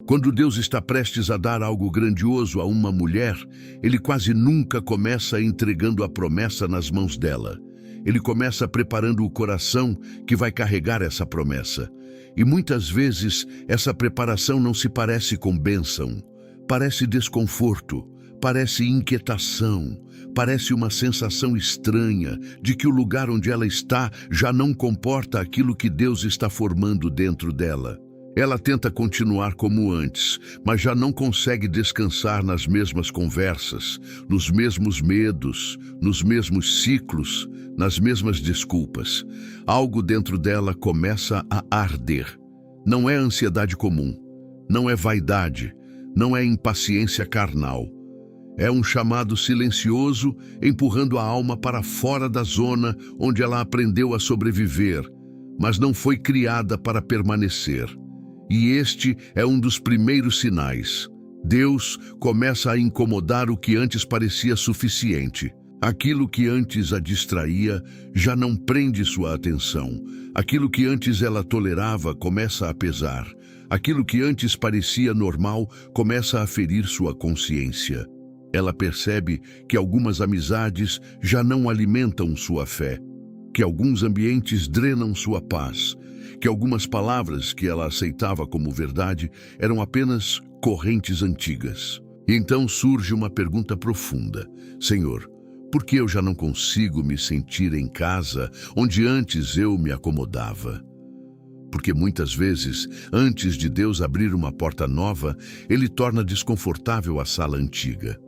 Quando Deus está prestes a dar algo grandioso a uma mulher, Ele quase nunca começa entregando a promessa nas mãos dela. Ele começa preparando o coração que vai carregar essa promessa. E muitas vezes essa preparação não se parece com bênção. Parece desconforto, parece inquietação, parece uma sensação estranha de que o lugar onde ela está já não comporta aquilo que Deus está formando dentro dela. Ela tenta continuar como antes, mas já não consegue descansar nas mesmas conversas, nos mesmos medos, nos mesmos ciclos, nas mesmas desculpas. Algo dentro dela começa a arder. Não é ansiedade comum, não é vaidade, não é impaciência carnal. É um chamado silencioso empurrando a alma para fora da zona onde ela aprendeu a sobreviver, mas não foi criada para permanecer. E este é um dos primeiros sinais. Deus começa a incomodar o que antes parecia suficiente. Aquilo que antes a distraía já não prende sua atenção. Aquilo que antes ela tolerava começa a pesar. Aquilo que antes parecia normal começa a ferir sua consciência. Ela percebe que algumas amizades já não alimentam sua fé, que alguns ambientes drenam sua paz, que algumas palavras que ela aceitava como verdade eram apenas correntes antigas. E então surge uma pergunta profunda: Senhor, por que eu já não consigo me sentir em casa onde antes eu me acomodava? Porque muitas vezes, antes de Deus abrir uma porta nova, Ele torna desconfortável a sala antiga.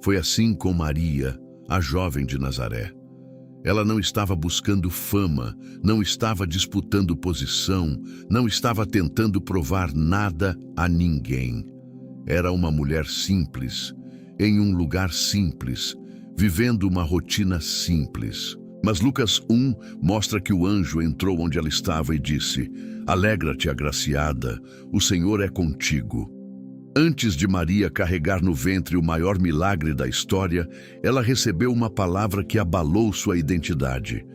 Foi assim com Maria, a jovem de Nazaré. Ela não estava buscando fama, não estava disputando posição, não estava tentando provar nada a ninguém. Era uma mulher simples, em um lugar simples, vivendo uma rotina simples. Mas Lucas 1 mostra que o anjo entrou onde ela estava e disse: Alegra-te, agraciada, o Senhor é contigo. Antes de Maria carregar no ventre o maior milagre da história, ela recebeu uma palavra que abalou sua identidade.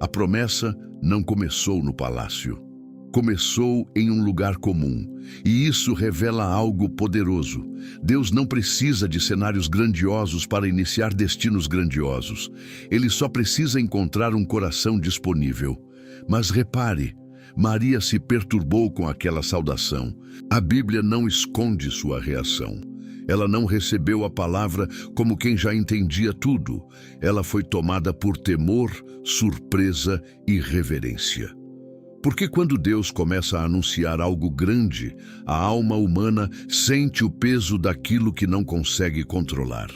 A promessa não começou no palácio. Começou em um lugar comum, e isso revela algo poderoso. Deus não precisa de cenários grandiosos para iniciar destinos grandiosos. Ele só precisa encontrar um coração disponível. Mas repare, Maria se perturbou com aquela saudação. A Bíblia não esconde sua reação. Ela não recebeu a palavra como quem já entendia tudo. Ela foi tomada por temor, surpresa e reverência. Porque quando Deus começa a anunciar algo grande, a alma humana sente o peso daquilo que não consegue controlar.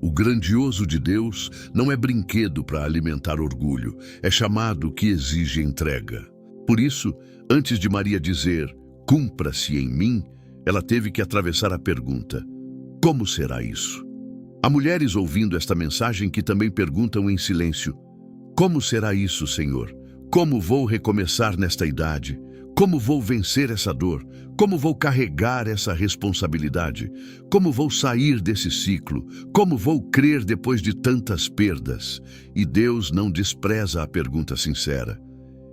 O grandioso de Deus não é brinquedo para alimentar orgulho, é chamado que exige entrega. Por isso, antes de Maria dizer, cumpra-se em mim, ela teve que atravessar a pergunta, como será isso? Há mulheres ouvindo esta mensagem que também perguntam em silêncio, como será isso, Senhor? Como vou recomeçar nesta idade? Como vou vencer essa dor? Como vou carregar essa responsabilidade? Como vou sair desse ciclo? Como vou crer depois de tantas perdas? E Deus não despreza a pergunta sincera.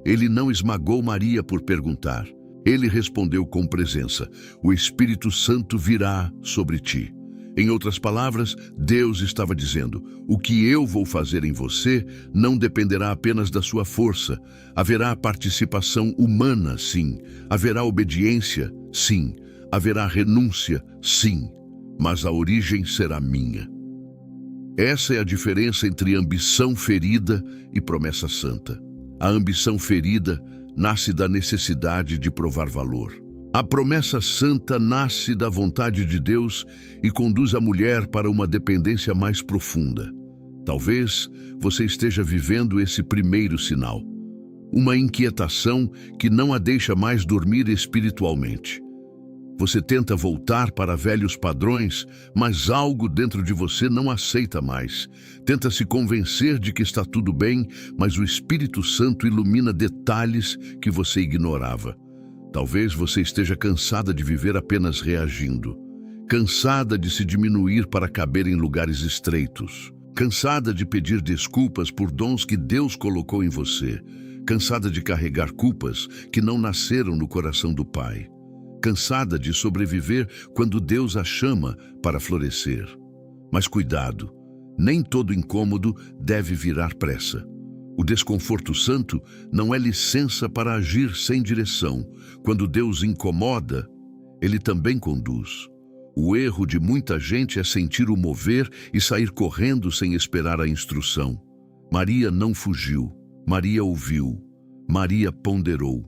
Ele não esmagou Maria por perguntar. Ele respondeu com presença: o Espírito Santo virá sobre ti. Em outras palavras, Deus estava dizendo: o que eu vou fazer em você não dependerá apenas da sua força. Haverá participação humana, sim. Haverá obediência, sim. Haverá renúncia, sim. Mas a origem será minha. Essa é a diferença entre ambição ferida e promessa santa. A ambição ferida nasce da necessidade de provar valor. A promessa santa nasce da vontade de Deus e conduz a mulher para uma dependência mais profunda. Talvez você esteja vivendo esse primeiro sinal. Uma inquietação que não a deixa mais dormir espiritualmente. Você tenta voltar para velhos padrões, mas algo dentro de você não aceita mais. Tenta se convencer de que está tudo bem, mas o Espírito Santo ilumina detalhes que você ignorava. Talvez você esteja cansada de viver apenas reagindo, cansada de se diminuir para caber em lugares estreitos, cansada de pedir desculpas por dons que Deus colocou em você, cansada de carregar culpas que não nasceram no coração do Pai. cansada de sobreviver quando Deus a chama para florescer. Mas cuidado, nem todo incômodo deve virar pressa. O desconforto santo não é licença para agir sem direção. Quando Deus incomoda, Ele também conduz. O erro de muita gente é sentir o mover e sair correndo sem esperar a instrução. Maria não fugiu, Maria ouviu, Maria ponderou,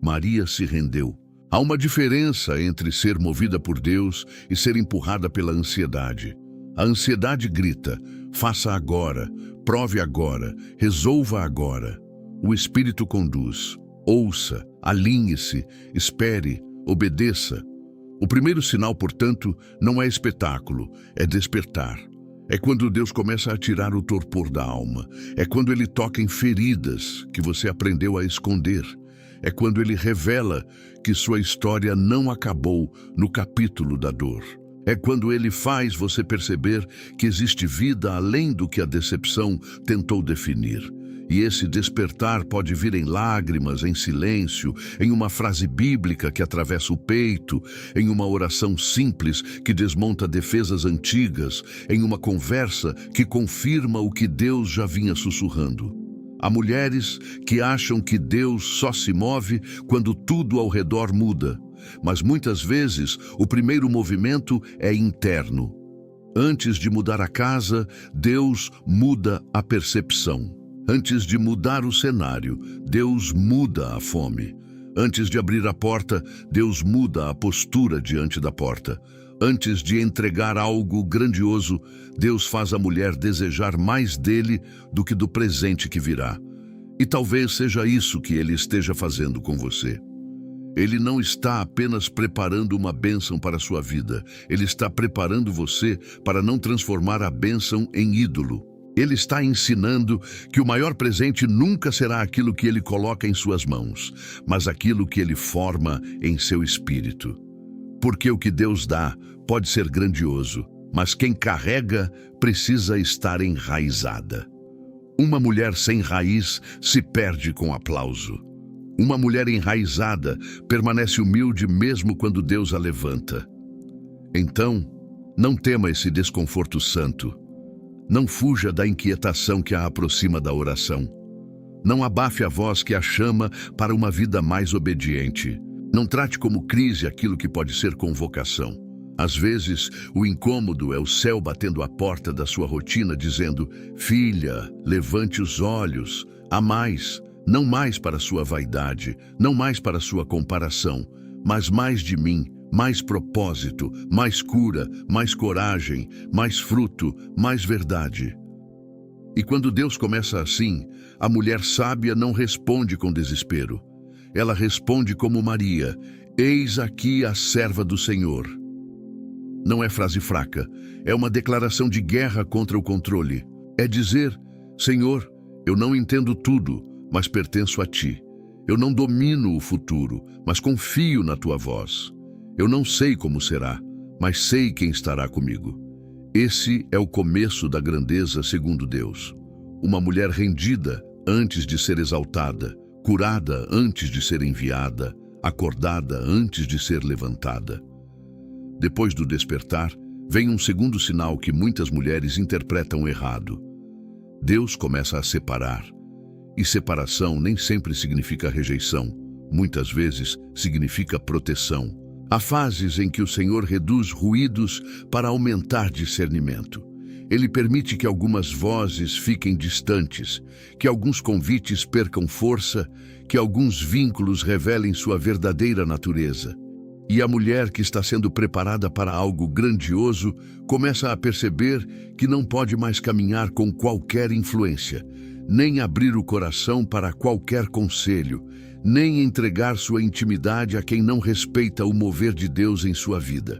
Maria se rendeu. Há uma diferença entre ser movida por Deus e ser empurrada pela ansiedade. A ansiedade grita: faça agora, prove agora, resolva agora. O Espírito conduz. Ouça, alinhe-se, espere, obedeça. O primeiro sinal, portanto, não é espetáculo, é despertar. É quando Deus começa a tirar o torpor da alma. É quando Ele toca em feridas que você aprendeu a esconder. É quando Ele revela que sua história não acabou no capítulo da dor. É quando Ele faz você perceber que existe vida além do que a decepção tentou definir. E esse despertar pode vir em lágrimas, em silêncio, em uma frase bíblica que atravessa o peito, em uma oração simples que desmonta defesas antigas, em uma conversa que confirma o que Deus já vinha sussurrando. Há mulheres que acham que Deus só se move quando tudo ao redor muda, mas muitas vezes o primeiro movimento é interno. Antes de mudar a casa, Deus muda a percepção. Antes de mudar o cenário, Deus muda a fome. Antes de abrir a porta, Deus muda a postura diante da porta. Antes de entregar algo grandioso, Deus faz a mulher desejar mais dele do que do presente que virá. E talvez seja isso que Ele esteja fazendo com você. Ele não está apenas preparando uma bênção para a sua vida. Ele está preparando você para não transformar a bênção em ídolo. Ele está ensinando que o maior presente nunca será aquilo que Ele coloca em suas mãos, mas aquilo que Ele forma em seu espírito. Porque o que Deus dá pode ser grandioso, mas quem carrega precisa estar enraizada. Uma mulher sem raiz se perde com aplauso. Uma mulher enraizada permanece humilde mesmo quando Deus a levanta. Então, não tema esse desconforto santo. Não fuja da inquietação que a aproxima da oração. Não abafe a voz que a chama para uma vida mais obediente. Não trate como crise aquilo que pode ser convocação. Às vezes, o incômodo é o céu batendo à porta da sua rotina dizendo: filha, levante os olhos, há mais, não mais para sua vaidade, não mais para sua comparação, mas mais de mim, mais propósito, mais cura, mais coragem, mais fruto, mais verdade. E quando Deus começa assim, a mulher sábia não responde com desespero. Ela responde como Maria: eis aqui a serva do Senhor. Não é frase fraca, é uma declaração de guerra contra o controle. É dizer: Senhor, eu não entendo tudo, mas pertenço a Ti. Eu não domino o futuro, mas confio na Tua voz. Eu não sei como será, mas sei quem estará comigo. Esse é o começo da grandeza segundo Deus. Uma mulher rendida antes de ser exaltada, curada antes de ser enviada, acordada antes de ser levantada. Depois do despertar, vem um segundo sinal que muitas mulheres interpretam errado. Deus começa a separar. E separação nem sempre significa rejeição. Muitas vezes significa proteção. Há fases em que o Senhor reduz ruídos para aumentar discernimento. Ele permite que algumas vozes fiquem distantes, que alguns convites percam força, que alguns vínculos revelem sua verdadeira natureza. E a mulher que está sendo preparada para algo grandioso começa a perceber que não pode mais caminhar com qualquer influência, nem abrir o coração para qualquer conselho, nem entregar sua intimidade a quem não respeita o mover de Deus em sua vida.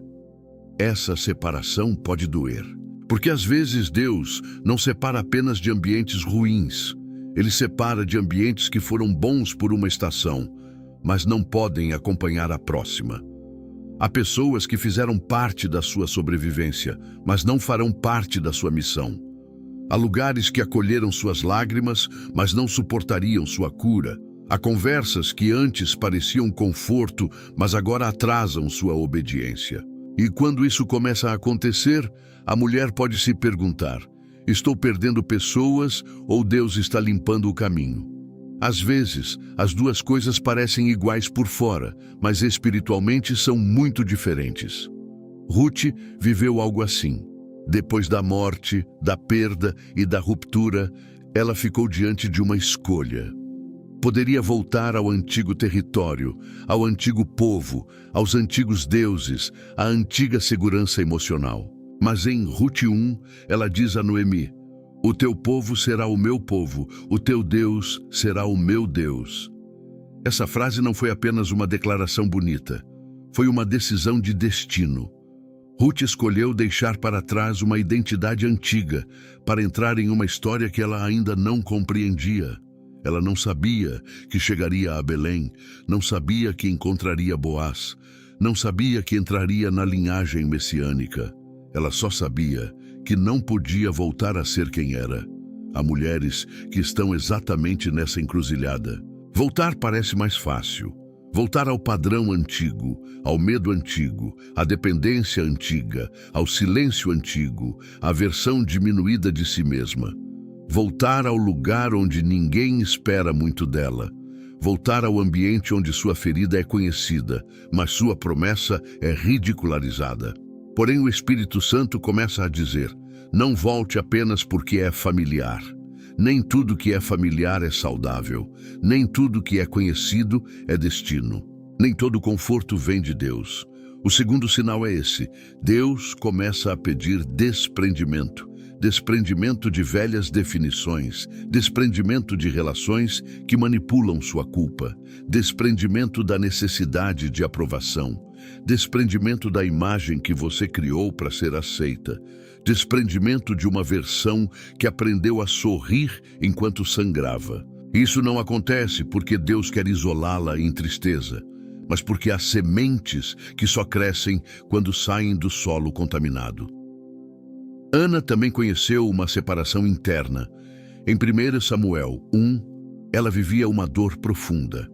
Essa separação pode doer, porque às vezes Deus não separa apenas de ambientes ruins. Ele separa de ambientes que foram bons por uma estação, mas não podem acompanhar a próxima. Há pessoas que fizeram parte da sua sobrevivência, mas não farão parte da sua missão. Há lugares que acolheram suas lágrimas, mas não suportariam sua cura. Há conversas que antes pareciam conforto, mas agora atrasam sua obediência. E quando isso começa a acontecer, a mulher pode se perguntar: estou perdendo pessoas ou Deus está limpando o caminho? Às vezes, as duas coisas parecem iguais por fora, mas espiritualmente são muito diferentes. Ruth viveu algo assim. Depois da morte, da perda e da ruptura, ela ficou diante de uma escolha. Poderia voltar ao antigo território, ao antigo povo, aos antigos deuses, à antiga segurança emocional. Mas em Ruth 1, ela diz a Noemi: o teu povo será o meu povo, o teu Deus será o meu Deus. Essa frase não foi apenas uma declaração bonita, foi uma decisão de destino. Ruth escolheu deixar para trás uma identidade antiga para entrar em uma história que ela ainda não compreendia. Ela não sabia que chegaria a Belém, não sabia que encontraria Boaz, não sabia que entraria na linhagem messiânica. Ela só sabia que não podia voltar a ser quem era. Há mulheres que estão exatamente nessa encruzilhada. Voltar parece mais fácil. Voltar ao padrão antigo, ao medo antigo, à dependência antiga, ao silêncio antigo, à versão diminuída de si mesma. Voltar ao lugar onde ninguém espera muito dela. Voltar ao ambiente onde sua ferida é conhecida, mas sua promessa é ridicularizada. Porém, o Espírito Santo começa a dizer: não volte apenas porque é familiar. Nem tudo que é familiar é saudável. Nem tudo que é conhecido é destino. Nem todo conforto vem de Deus. O segundo sinal é esse: Deus começa a pedir desprendimento. Desprendimento de velhas definições, desprendimento de relações que manipulam sua culpa, desprendimento da necessidade de aprovação, desprendimento da imagem que você criou para ser aceita, desprendimento de uma versão que aprendeu a sorrir enquanto sangrava. Isso não acontece porque Deus quer isolá-la em tristeza, mas porque há sementes que só crescem quando saem do solo contaminado. Ana também conheceu uma separação interna. Em 1 Samuel 1, ela vivia uma dor profunda.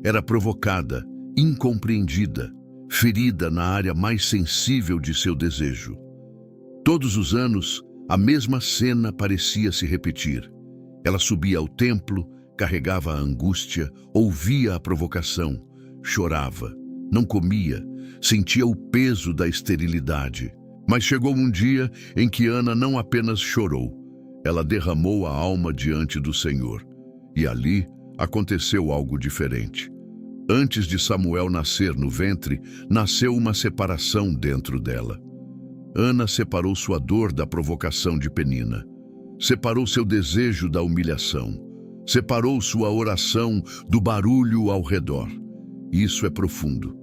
Era provocada, incompreendida, ferida na área mais sensível de seu desejo. Todos os anos, a mesma cena parecia se repetir. Ela subia ao templo, carregava a angústia, ouvia a provocação, chorava, não comia, sentia o peso da esterilidade. Mas chegou um dia em que Ana não apenas chorou, ela derramou a alma diante do Senhor. E ali aconteceu algo diferente. Antes de Samuel nascer no ventre, nasceu uma separação dentro dela. Ana separou sua dor da provocação de Penina. Separou seu desejo da humilhação. Separou sua oração do barulho ao redor. Isso é profundo.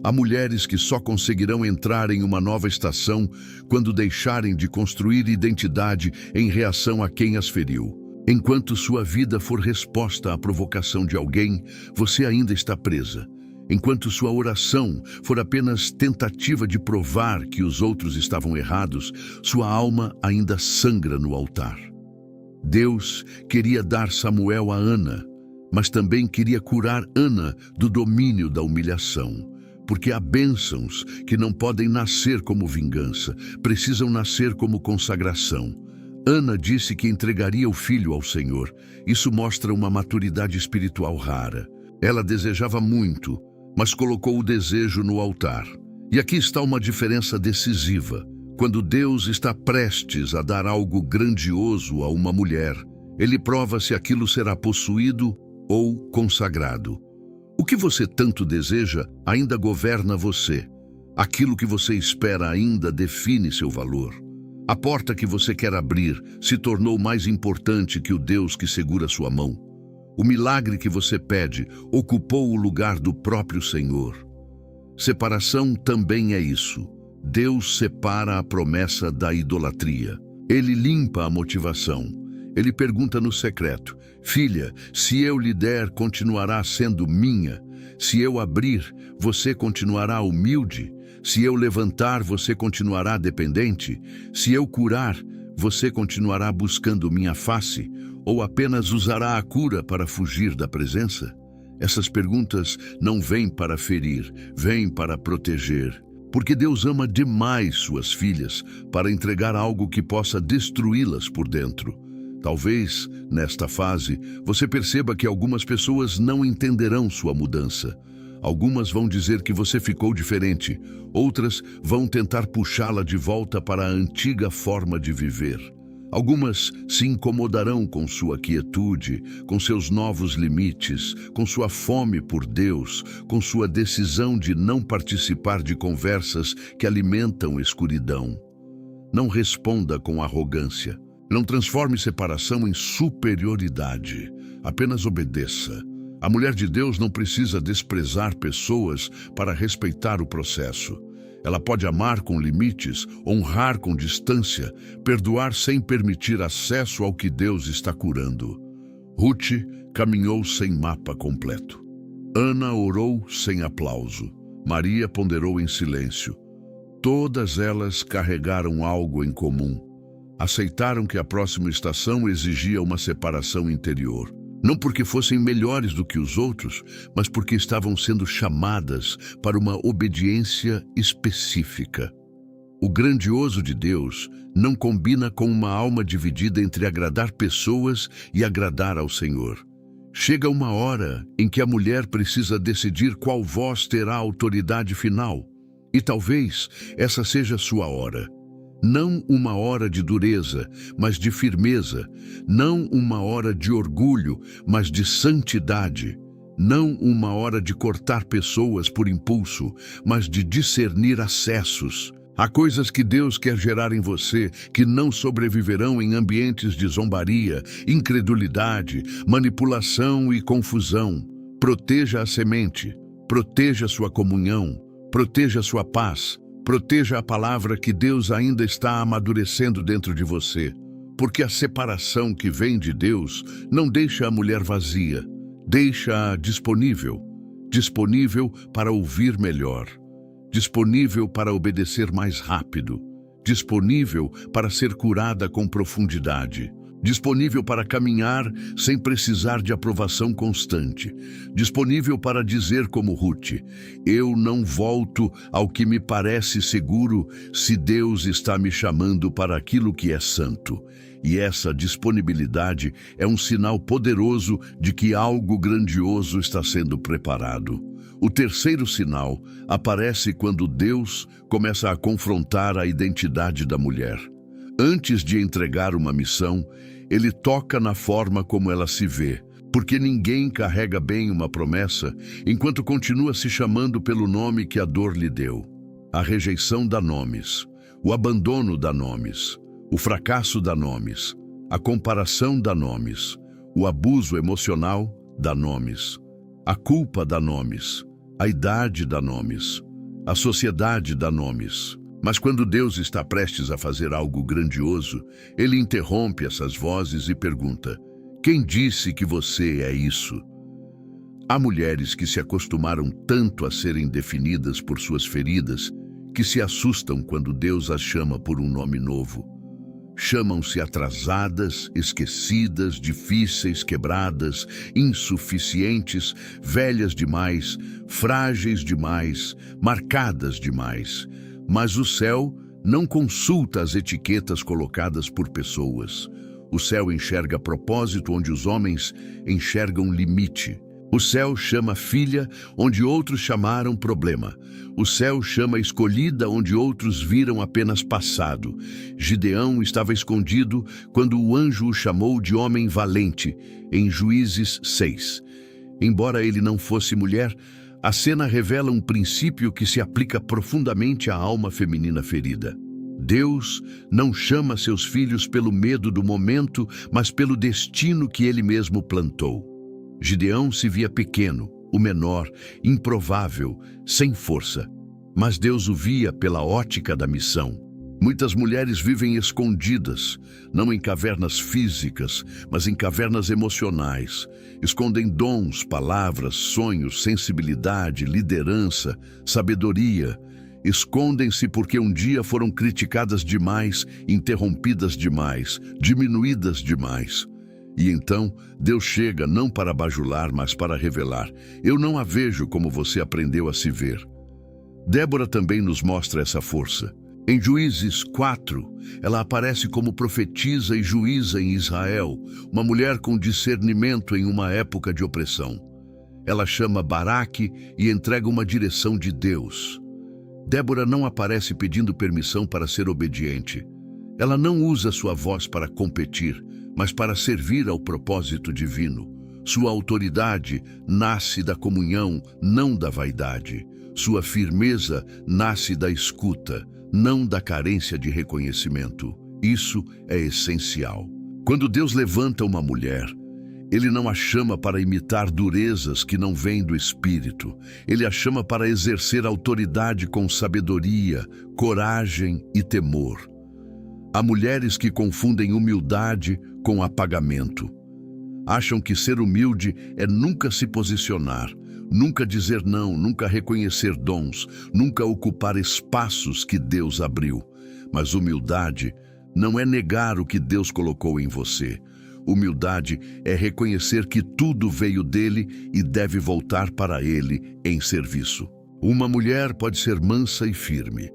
Há mulheres que só conseguirão entrar em uma nova estação quando deixarem de construir identidade em reação a quem as feriu. Enquanto sua vida for resposta à provocação de alguém, você ainda está presa. Enquanto sua oração for apenas tentativa de provar que os outros estavam errados, sua alma ainda sangra no altar. Deus queria dar Samuel a Ana, mas também queria curar Ana do domínio da humilhação. Porque há bênçãos que não podem nascer como vingança, precisam nascer como consagração. Ana disse que entregaria o filho ao Senhor. Isso mostra uma maturidade espiritual rara. Ela desejava muito, mas colocou o desejo no altar. E aqui está uma diferença decisiva. Quando Deus está prestes a dar algo grandioso a uma mulher, Ele prova se aquilo será possuído ou consagrado. O que você tanto deseja ainda governa você. Aquilo que você espera ainda define seu valor. A porta que você quer abrir se tornou mais importante que o Deus que segura sua mão. O milagre que você pede ocupou o lugar do próprio Senhor. Separação também é isso. Deus separa a promessa da idolatria. Ele limpa a motivação. Ele pergunta no secreto: filha, se eu lhe der, continuará sendo minha? Se eu abrir, você continuará humilde? Se eu levantar, você continuará dependente? Se eu curar, você continuará buscando minha face? Ou apenas usará a cura para fugir da presença? Essas perguntas não vêm para ferir, vêm para proteger. Porque Deus ama demais suas filhas para entregar algo que possa destruí-las por dentro. Talvez, nesta fase, você perceba que algumas pessoas não entenderão sua mudança. Algumas vão dizer que você ficou diferente, outras vão tentar puxá-la de volta para a antiga forma de viver. Algumas se incomodarão com sua quietude, com seus novos limites, com sua fome por Deus, com sua decisão de não participar de conversas que alimentam escuridão. Não responda com arrogância. Não transforme separação em superioridade. Apenas obedeça. A mulher de Deus não precisa desprezar pessoas para respeitar o processo. Ela pode amar com limites, honrar com distância, perdoar sem permitir acesso ao que Deus está curando. Ruth caminhou sem mapa completo. Ana orou sem aplauso. Maria ponderou em silêncio. Todas elas carregaram algo em comum. Aceitaram que a próxima estação exigia uma separação interior. Não porque fossem melhores do que os outros, mas porque estavam sendo chamadas para uma obediência específica. O grandioso de Deus não combina com uma alma dividida entre agradar pessoas e agradar ao Senhor. Chega uma hora em que a mulher precisa decidir qual voz terá a autoridade final. E talvez essa seja a sua hora. Não uma hora de dureza, mas de firmeza. Não uma hora de orgulho, mas de santidade. Não uma hora de cortar pessoas por impulso, mas de discernir acessos. Há coisas que Deus quer gerar em você que não sobreviverão em ambientes de zombaria, incredulidade, manipulação e confusão. Proteja a semente, proteja sua comunhão, proteja sua paz. Proteja a palavra que Deus ainda está amadurecendo dentro de você, porque a separação que vem de Deus não deixa a mulher vazia, deixa-a disponível, disponível para ouvir melhor, disponível para obedecer mais rápido, disponível para ser curada com profundidade, disponível para caminhar sem precisar de aprovação constante, disponível para dizer como Ruth: eu não volto ao que me parece seguro se Deus está me chamando para aquilo que é santo. E essa disponibilidade é um sinal poderoso de que algo grandioso está sendo preparado. O terceiro sinal aparece quando Deus começa a confrontar a identidade da mulher. Antes de entregar uma missão, ele toca na forma como ela se vê, porque ninguém carrega bem uma promessa enquanto continua se chamando pelo nome que a dor lhe deu. A rejeição dá nomes, o abandono dá nomes, o fracasso dá nomes, a comparação dá nomes, o abuso emocional dá nomes, a culpa dá nomes, a idade dá nomes, a sociedade dá nomes. Mas quando Deus está prestes a fazer algo grandioso, Ele interrompe essas vozes e pergunta: quem disse que você é isso? Há mulheres que se acostumaram tanto a serem definidas por suas feridas que se assustam quando Deus as chama por um nome novo. Chamam-se atrasadas, esquecidas, difíceis, quebradas, insuficientes, velhas demais, frágeis demais, marcadas demais. Mas o céu não consulta as etiquetas colocadas por pessoas. O céu enxerga propósito onde os homens enxergam limite. O céu chama filha onde outros chamaram problema. O céu chama escolhida onde outros viram apenas passado. Gideão estava escondido quando o anjo o chamou de homem valente, em Juízes 6. Embora ele não fosse mulher, a cena revela um princípio que se aplica profundamente à alma feminina ferida. Deus não chama seus filhos pelo medo do momento, mas pelo destino que ele mesmo plantou. Gideão se via pequeno, o menor, improvável, sem força. Mas Deus o via pela ótica da missão. Muitas mulheres vivem escondidas, não em cavernas físicas, mas em cavernas emocionais. Escondem dons, palavras, sonhos, sensibilidade, liderança, sabedoria. Escondem-se porque um dia foram criticadas demais, interrompidas demais, diminuídas demais. E então, Deus chega não para bajular, mas para revelar: eu não a vejo como você aprendeu a se ver. Débora também nos mostra essa força. Em Juízes 4, ela aparece como profetisa e juíza em Israel, uma mulher com discernimento em uma época de opressão. Ela chama Baraque e entrega uma direção de Deus. Débora não aparece pedindo permissão para ser obediente. Ela não usa sua voz para competir, mas para servir ao propósito divino. Sua autoridade nasce da comunhão, não da vaidade. Sua firmeza nasce da escuta, não da carência de reconhecimento. Isso é essencial. Quando Deus levanta uma mulher, Ele não a chama para imitar durezas que não vêm do Espírito. Ele a chama para exercer autoridade com sabedoria, coragem e temor. Há mulheres que confundem humildade com apagamento. Acham que ser humilde é nunca se posicionar, nunca dizer não, nunca reconhecer dons, nunca ocupar espaços que Deus abriu. Mas humildade não é negar o que Deus colocou em você. Humildade é reconhecer que tudo veio dele e deve voltar para ele em serviço. Uma mulher pode ser mansa e firme.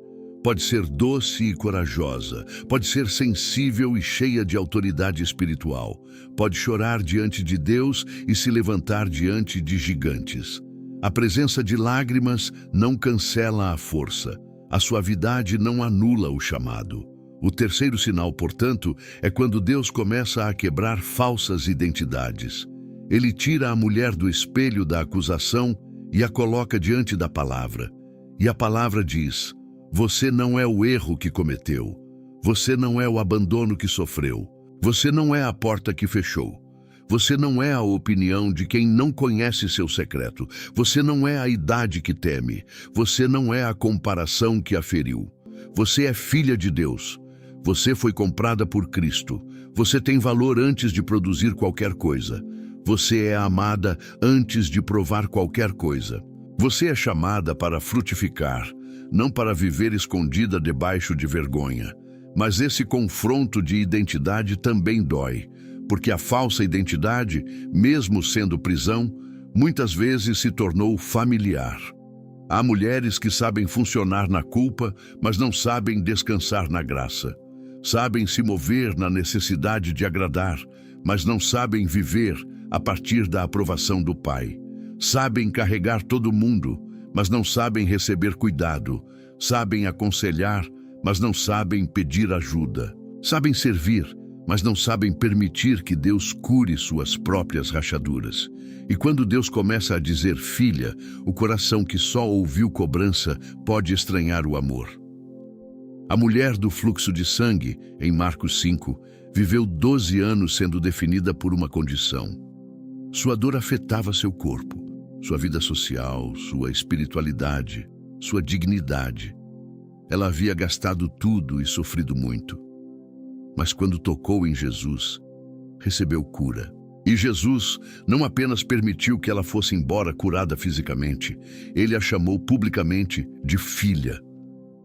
Pode ser doce e corajosa, pode ser sensível e cheia de autoridade espiritual, pode chorar diante de Deus e se levantar diante de gigantes. A presença de lágrimas não cancela a força, a suavidade não anula o chamado. O terceiro sinal, portanto, é quando Deus começa a quebrar falsas identidades. Ele tira a mulher do espelho da acusação e a coloca diante da palavra. E a palavra diz: você não é o erro que cometeu. Você não é o abandono que sofreu. Você não é a porta que fechou. Você não é a opinião de quem não conhece seu secreto. Você não é a idade que teme. Você não é a comparação que a feriu. Você é filha de Deus. Você foi comprada por Cristo. Você tem valor antes de produzir qualquer coisa. Você é amada antes de provar qualquer coisa. Você é chamada para frutificar, não para viver escondida debaixo de vergonha. Mas esse confronto de identidade também dói, porque a falsa identidade, mesmo sendo prisão, muitas vezes se tornou familiar. Há mulheres que sabem funcionar na culpa, mas não sabem descansar na graça. Sabem se mover na necessidade de agradar, mas não sabem viver a partir da aprovação do Pai. Sabem carregar todo mundo, mas não sabem receber cuidado. Sabem aconselhar, mas não sabem pedir ajuda. Sabem servir, mas não sabem permitir que Deus cure suas próprias rachaduras. E quando Deus começa a dizer filha, o coração que só ouviu cobrança pode estranhar o amor. A mulher do fluxo de sangue, em Marcos 5, viveu 12 anos sendo definida por uma condição. Sua dor afetava seu corpo, sua vida social, sua espiritualidade, sua dignidade. Ela havia gastado tudo e sofrido muito. Mas quando tocou em Jesus, recebeu cura. E Jesus não apenas permitiu que ela fosse embora curada fisicamente, ele a chamou publicamente de filha.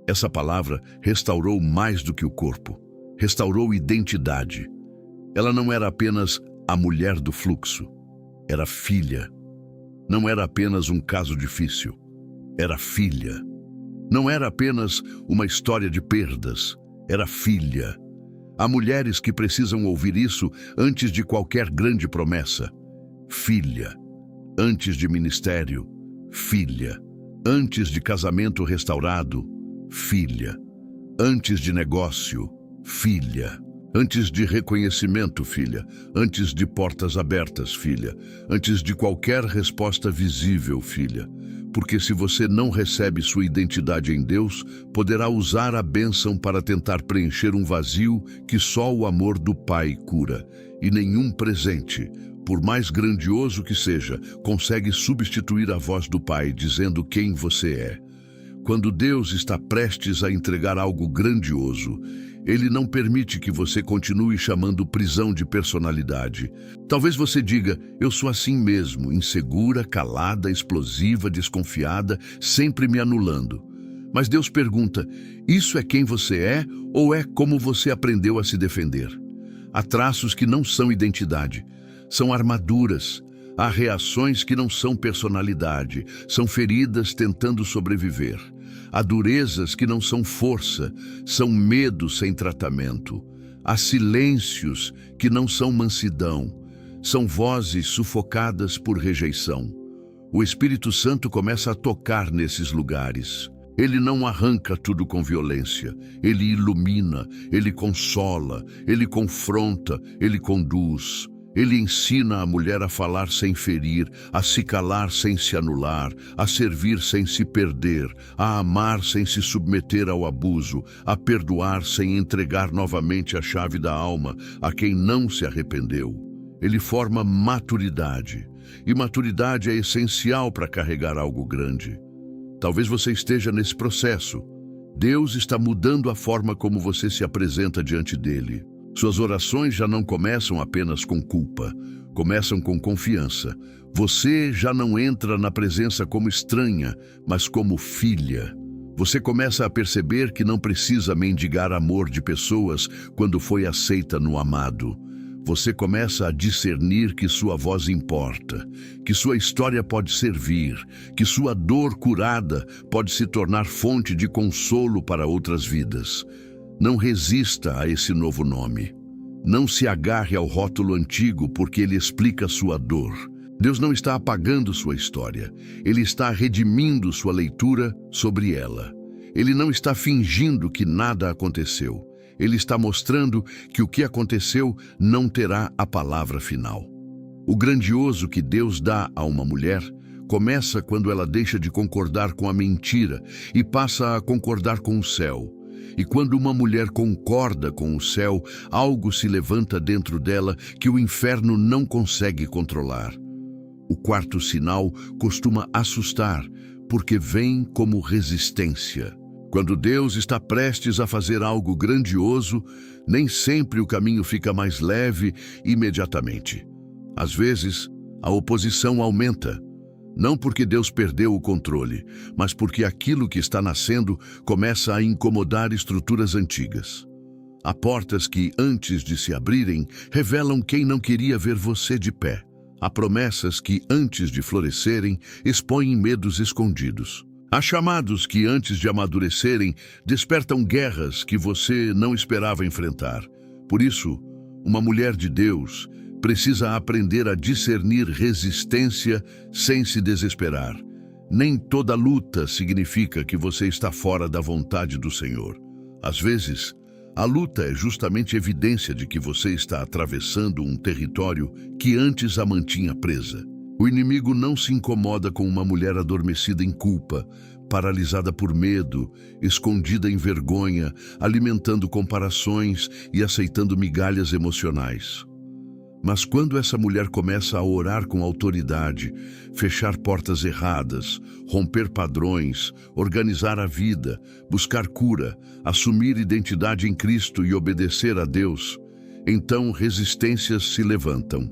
Essa palavra restaurou mais do que o corpo, restaurou identidade. Ela não era apenas a mulher do fluxo, era filha. Não era apenas um caso difícil, era filha. Não era apenas uma história de perdas, era filha. Há mulheres que precisam ouvir isso antes de qualquer grande promessa. Filha. Antes de ministério, filha. Antes de casamento restaurado, filha. Antes de negócio, filha. Antes de reconhecimento, filha. Antes de portas abertas, filha. Antes de qualquer resposta visível, filha. Porque se você não recebe sua identidade em Deus, poderá usar a bênção para tentar preencher um vazio que só o amor do Pai cura. E nenhum presente, por mais grandioso que seja, consegue substituir a voz do Pai dizendo quem você é. Quando Deus está prestes a entregar algo grandioso, Ele não permite que você continue chamando prisão de personalidade. Talvez você diga, eu sou assim mesmo, insegura, calada, explosiva, desconfiada, sempre me anulando. Mas Deus pergunta, isso é quem você é ou é como você aprendeu a se defender? Há traços que não são identidade, são armaduras. Há reações que não são personalidade, são feridas tentando sobreviver. Há durezas que não são força, são medo sem tratamento. Há silêncios que não são mansidão, são vozes sufocadas por rejeição. O Espírito Santo começa a tocar nesses lugares. Ele não arranca tudo com violência. Ele ilumina, ele consola, ele confronta, ele conduz. Ele ensina a mulher a falar sem ferir, a se calar sem se anular, a servir sem se perder, a amar sem se submeter ao abuso, a perdoar sem entregar novamente a chave da alma a quem não se arrependeu. Ele forma maturidade, e maturidade é essencial para carregar algo grande. Talvez você esteja nesse processo. Deus está mudando a forma como você se apresenta diante dele. Suas orações já não começam apenas com culpa, começam com confiança. Você já não entra na presença como estranha, mas como filha. Você começa a perceber que não precisa mendigar amor de pessoas quando foi aceita no amado. Você começa a discernir que sua voz importa, que sua história pode servir, que sua dor curada pode se tornar fonte de consolo para outras vidas. Não resista a esse novo nome. Não se agarre ao rótulo antigo porque ele explica sua dor. Deus não está apagando sua história. Ele está redimindo sua leitura sobre ela. Ele não está fingindo que nada aconteceu. Ele está mostrando que o que aconteceu não terá a palavra final. O grandioso que Deus dá a uma mulher começa quando ela deixa de concordar com a mentira e passa a concordar com o céu. E quando uma mulher concorda com o céu, algo se levanta dentro dela que o inferno não consegue controlar. O quarto sinal costuma assustar, porque vem como resistência. Quando Deus está prestes a fazer algo grandioso, nem sempre o caminho fica mais leve imediatamente. Às vezes, a oposição aumenta. Não porque Deus perdeu o controle, mas porque aquilo que está nascendo começa a incomodar estruturas antigas. Há portas que, antes de se abrirem, revelam quem não queria ver você de pé. Há promessas que, antes de florescerem, expõem medos escondidos. Há chamados que, antes de amadurecerem, despertam guerras que você não esperava enfrentar. Por isso, uma mulher de Deus precisa aprender a discernir resistência sem se desesperar. Nem toda luta significa que você está fora da vontade do Senhor. Às vezes, a luta é justamente evidência de que você está atravessando um território que antes a mantinha presa. O inimigo não se incomoda com uma mulher adormecida em culpa, paralisada por medo, escondida em vergonha, alimentando comparações e aceitando migalhas emocionais. Mas quando essa mulher começa a orar com autoridade, fechar portas erradas, romper padrões, organizar a vida, buscar cura, assumir identidade em Cristo e obedecer a Deus, então resistências se levantam.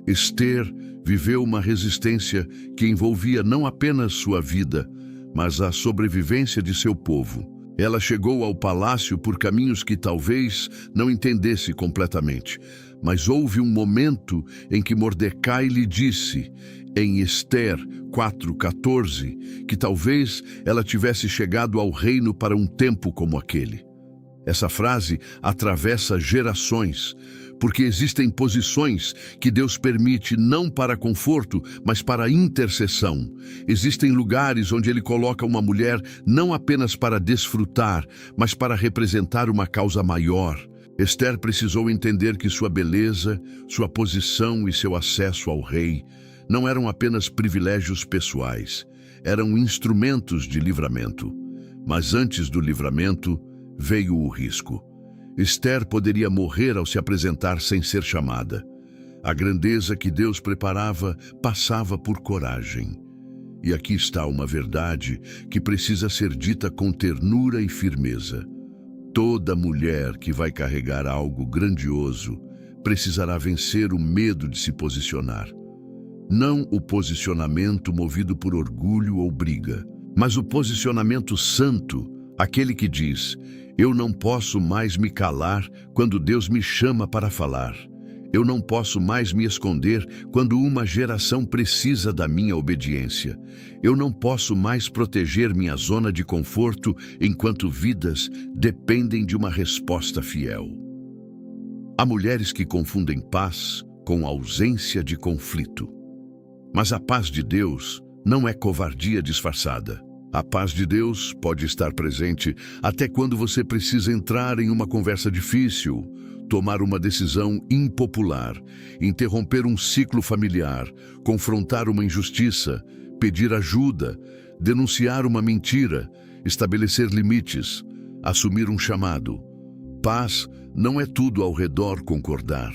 Esther viveu uma resistência que envolvia não apenas sua vida, mas a sobrevivência de seu povo. Ela chegou ao palácio por caminhos que talvez não entendesse completamente, mas houve um momento em que Mordecai lhe disse, em Esther 4:14, que talvez ela tivesse chegado ao reino para um tempo como aquele. Essa frase atravessa gerações, porque existem posições que Deus permite não para conforto, mas para intercessão. Existem lugares onde Ele coloca uma mulher não apenas para desfrutar, mas para representar uma causa maior. Esther precisou entender que sua beleza, sua posição e seu acesso ao rei não eram apenas privilégios pessoais, eram instrumentos de livramento. Mas antes do livramento, veio o risco. Esther poderia morrer ao se apresentar sem ser chamada. A grandeza que Deus preparava passava por coragem. E aqui está uma verdade que precisa ser dita com ternura e firmeza. Toda mulher que vai carregar algo grandioso precisará vencer o medo de se posicionar. Não o posicionamento movido por orgulho ou briga, mas o posicionamento santo, aquele que diz: Eu não posso mais me calar quando Deus me chama para falar. Eu não posso mais me esconder quando uma geração precisa da minha obediência. Eu não posso mais proteger minha zona de conforto enquanto vidas dependem de uma resposta fiel. Há mulheres que confundem paz com ausência de conflito. Mas a paz de Deus não é covardia disfarçada. A paz de Deus pode estar presente até quando você precisa entrar em uma conversa difícil, tomar uma decisão impopular, interromper um ciclo familiar, confrontar uma injustiça, pedir ajuda, denunciar uma mentira, estabelecer limites, assumir um chamado. Paz não é tudo ao redor concordar.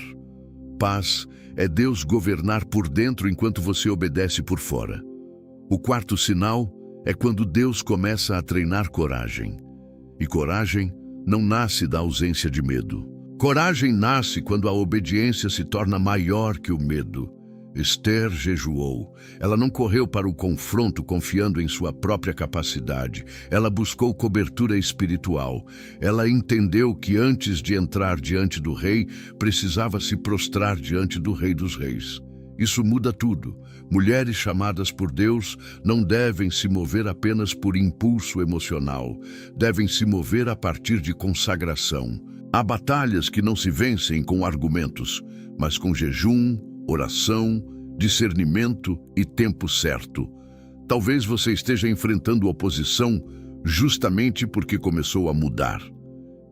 Paz é Deus governar por dentro enquanto você obedece por fora. O quarto sinal é quando Deus começa a treinar coragem. E coragem não nasce da ausência de medo. Coragem nasce quando a obediência se torna maior que o medo. Esther jejuou. Ela não correu para o confronto confiando em sua própria capacidade. Ela buscou cobertura espiritual. Ela entendeu que antes de entrar diante do rei, precisava se prostrar diante do Rei dos Reis. Isso muda tudo. Mulheres chamadas por Deus não devem se mover apenas por impulso emocional. Devem se mover a partir de consagração. Há batalhas que não se vencem com argumentos, mas com jejum, oração, discernimento e tempo certo. Talvez você esteja enfrentando oposição justamente porque começou a mudar.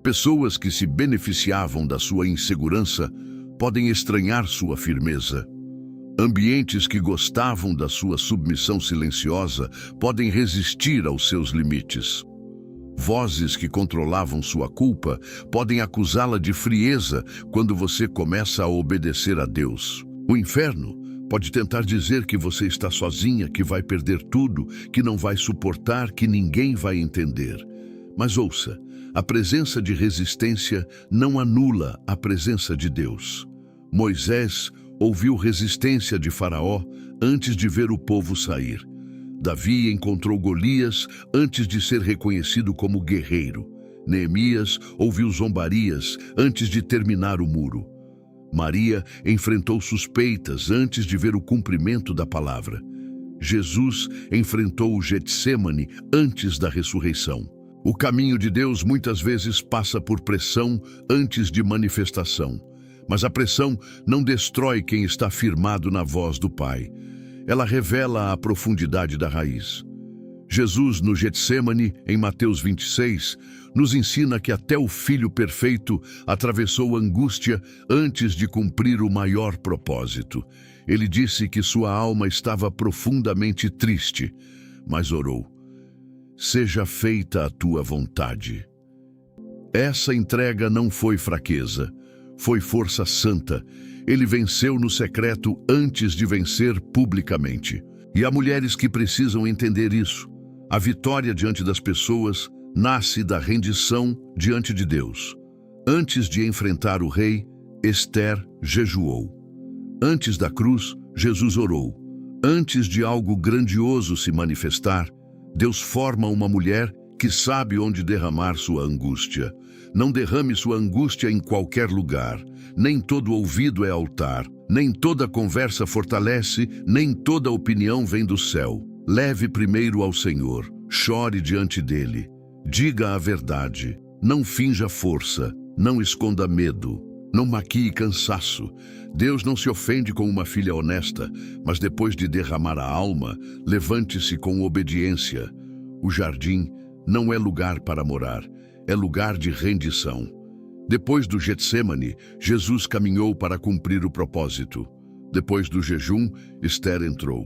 Pessoas que se beneficiavam da sua insegurança podem estranhar sua firmeza. Ambientes que gostavam da sua submissão silenciosa podem resistir aos seus limites. Vozes que controlavam sua culpa podem acusá-la de frieza quando você começa a obedecer a Deus. O inferno pode tentar dizer que você está sozinha, que vai perder tudo, que não vai suportar, que ninguém vai entender. Mas ouça, a presença de resistência não anula a presença de Deus. Moisés ouviu resistência de Faraó antes de ver o povo sair. Davi encontrou Golias antes de ser reconhecido como guerreiro. Neemias ouviu zombarias antes de terminar o muro. Maria enfrentou suspeitas antes de ver o cumprimento da palavra. Jesus enfrentou o Getsêmani antes da ressurreição. O caminho de Deus muitas vezes passa por pressão antes de manifestação. Mas a pressão não destrói quem está firmado na voz do Pai. Ela revela a profundidade da raiz. Jesus, no Getsêmani, em Mateus 26, nos ensina que até o Filho perfeito atravessou angústia antes de cumprir o maior propósito. Ele disse que sua alma estava profundamente triste, mas orou: "Seja feita a tua vontade." Essa entrega não foi fraqueza, foi força santa. Ele venceu no secreto antes de vencer publicamente. E há mulheres que precisam entender isso. A vitória diante das pessoas nasce da rendição diante de Deus. Antes de enfrentar o rei, Esther jejuou. Antes da cruz, Jesus orou. Antes de algo grandioso se manifestar, Deus forma uma mulher que sabe onde derramar sua angústia. Não derrame sua angústia em qualquer lugar. Nem todo ouvido é altar. Nem toda conversa fortalece, nem toda opinião vem do céu. Leve primeiro ao Senhor. Chore diante dele. Diga a verdade. Não finja força. Não esconda medo. Não maquie cansaço. Deus não se ofende com uma filha honesta, mas depois de derramar a alma, levante-se com obediência. O jardim não é lugar para morar, é lugar de rendição. Depois do Getsêmani, Jesus caminhou para cumprir o propósito. Depois do jejum, Esther entrou.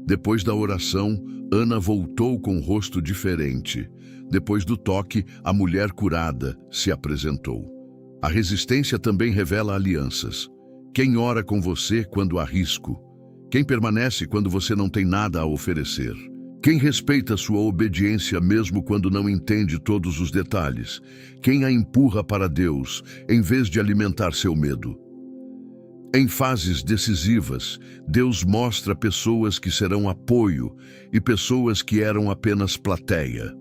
Depois da oração, Ana voltou com um rosto diferente. Depois do toque, a mulher curada se apresentou. A resistência também revela alianças. Quem ora com você quando há risco? Quem permanece quando você não tem nada a oferecer? Quem respeita sua obediência mesmo quando não entende todos os detalhes? Quem a empurra para Deus em vez de alimentar seu medo? Em fases decisivas, Deus mostra pessoas que serão apoio e pessoas que eram apenas plateia.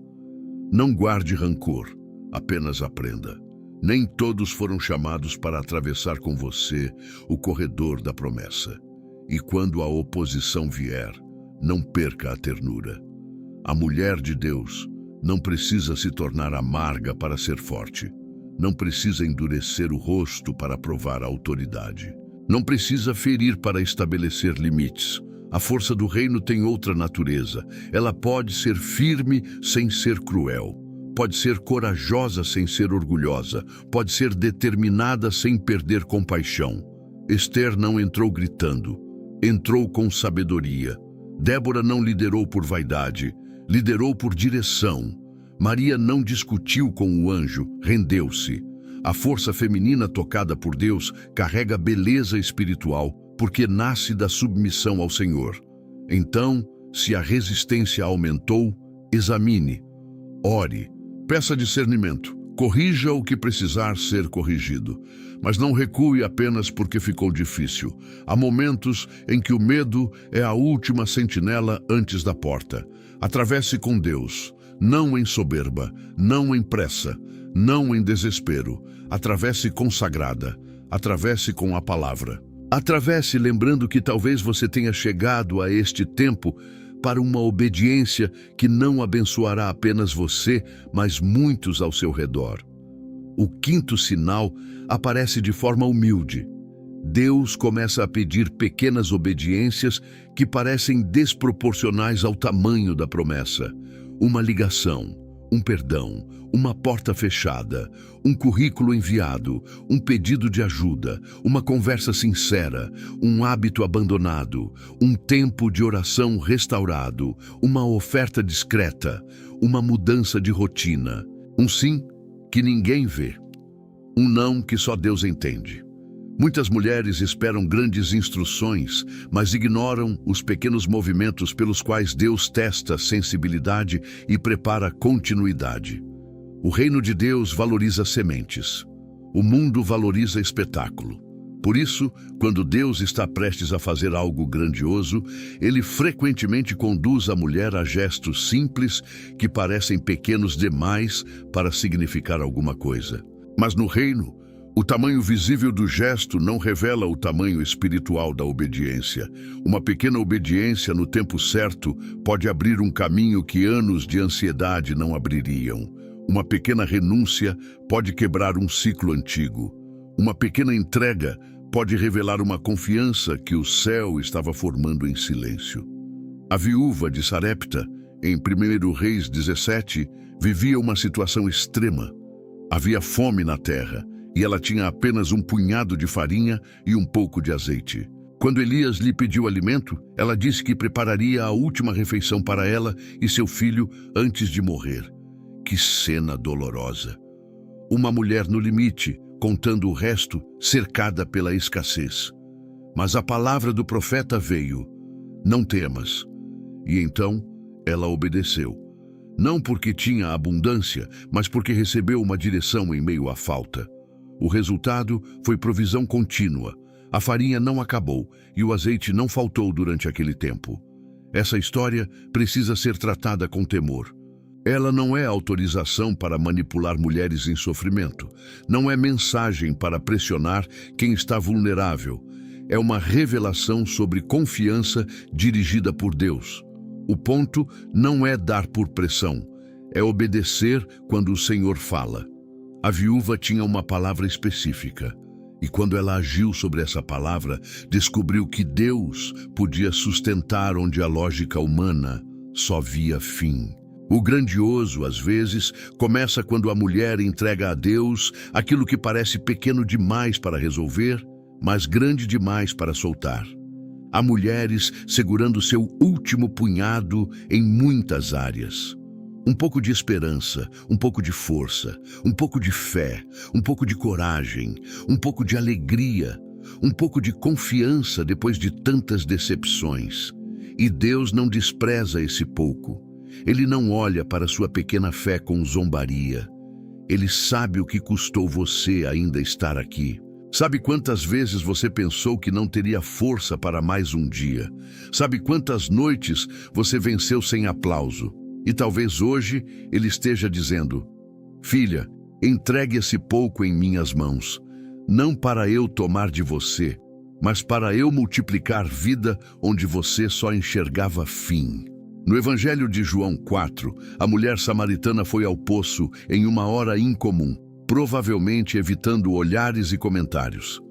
Não guarde rancor. apenas aprenda. Nem todos foram chamados para atravessar com você o corredor da promessa. E quando a oposição vier, não perca a ternura. A mulher de Deus não precisa se tornar amarga para ser forte. Não precisa endurecer o rosto para provar a autoridade. Não precisa ferir para estabelecer limites. A força do reino tem outra natureza. Ela pode ser firme sem ser cruel. Pode ser corajosa sem ser orgulhosa. Pode ser determinada sem perder compaixão. Esther não entrou gritando. Entrou com sabedoria. Débora não liderou por vaidade. Liderou por direção. Maria não discutiu com o anjo, rendeu-se. A força feminina tocada por Deus carrega beleza espiritual, porque nasce da submissão ao Senhor. Então, se a resistência aumentou, examine, ore, peça discernimento, corrija o que precisar ser corrigido. Mas não recue apenas porque ficou difícil. Há momentos em que o medo é a última sentinela antes da porta. Atravesse com Deus. Não em soberba, não em pressa, não em desespero. Atravesse consagrada, atravesse com a palavra. Atravesse lembrando que talvez você tenha chegado a este tempo para uma obediência que não abençoará apenas você, mas muitos ao seu redor. O quinto sinal aparece de forma humilde. Deus começa a pedir pequenas obediências que parecem desproporcionais ao tamanho da promessa. Uma ligação, um perdão, uma porta fechada, um currículo enviado, um pedido de ajuda, uma conversa sincera, um hábito abandonado, um tempo de oração restaurado, uma oferta discreta, uma mudança de rotina, um sim que ninguém vê, um não que só Deus entende. Muitas mulheres esperam grandes instruções, mas ignoram os pequenos movimentos pelos quais Deus testa sensibilidade e prepara continuidade. O reino de Deus valoriza sementes. O mundo valoriza espetáculo. Por isso, quando Deus está prestes a fazer algo grandioso, Ele frequentemente conduz a mulher a gestos simples que parecem pequenos demais para significar alguma coisa. Mas no reino, o tamanho visível do gesto não revela o tamanho espiritual da obediência. Uma pequena obediência no tempo certo pode abrir um caminho que anos de ansiedade não abririam. Uma pequena renúncia pode quebrar um ciclo antigo. Uma pequena entrega pode revelar uma confiança que o céu estava formando em silêncio. A viúva de Sarepta, em 1 Reis 17, vivia uma situação extrema. Havia fome na terra, e ela tinha apenas um punhado de farinha e um pouco de azeite. Quando Elias lhe pediu alimento, ela disse que prepararia a última refeição para ela e seu filho antes de morrer. Que cena dolorosa! Uma mulher no limite, contando o resto, cercada pela escassez. Mas a palavra do profeta veio: não temas. E então ela obedeceu. Não porque tinha abundância, mas porque recebeu uma direção em meio à falta. O resultado foi provisão contínua. A farinha não acabou e o azeite não faltou durante aquele tempo. Essa história precisa ser tratada com temor. Ela não é autorização para manipular mulheres em sofrimento. Não é mensagem para pressionar quem está vulnerável. É uma revelação sobre confiança dirigida por Deus. O ponto não é dar por pressão, é obedecer quando o Senhor fala. A viúva tinha uma palavra específica, e quando ela agiu sobre essa palavra, descobriu que Deus podia sustentar onde a lógica humana só via fim. O grandioso, às vezes, começa quando a mulher entrega a Deus aquilo que parece pequeno demais para resolver, mas grande demais para soltar. Há mulheres segurando seu último punhado em muitas áreas. Um pouco de esperança, um pouco de força, um pouco de fé, um pouco de coragem, um pouco de alegria, um pouco de confiança depois de tantas decepções. E Deus não despreza esse pouco. Ele não olha para sua pequena fé com zombaria. Ele sabe o que custou você ainda estar aqui. Sabe quantas vezes você pensou que não teria força para mais um dia? Sabe quantas noites você venceu sem aplauso? E talvez hoje ele esteja dizendo: filha, Entregue esse pouco em minhas mãos, não para eu tomar de você, mas para eu multiplicar vida onde você só enxergava fim. No Evangelho de João 4, a mulher samaritana foi ao poço em uma hora incomum, provavelmente evitando olhares e comentários.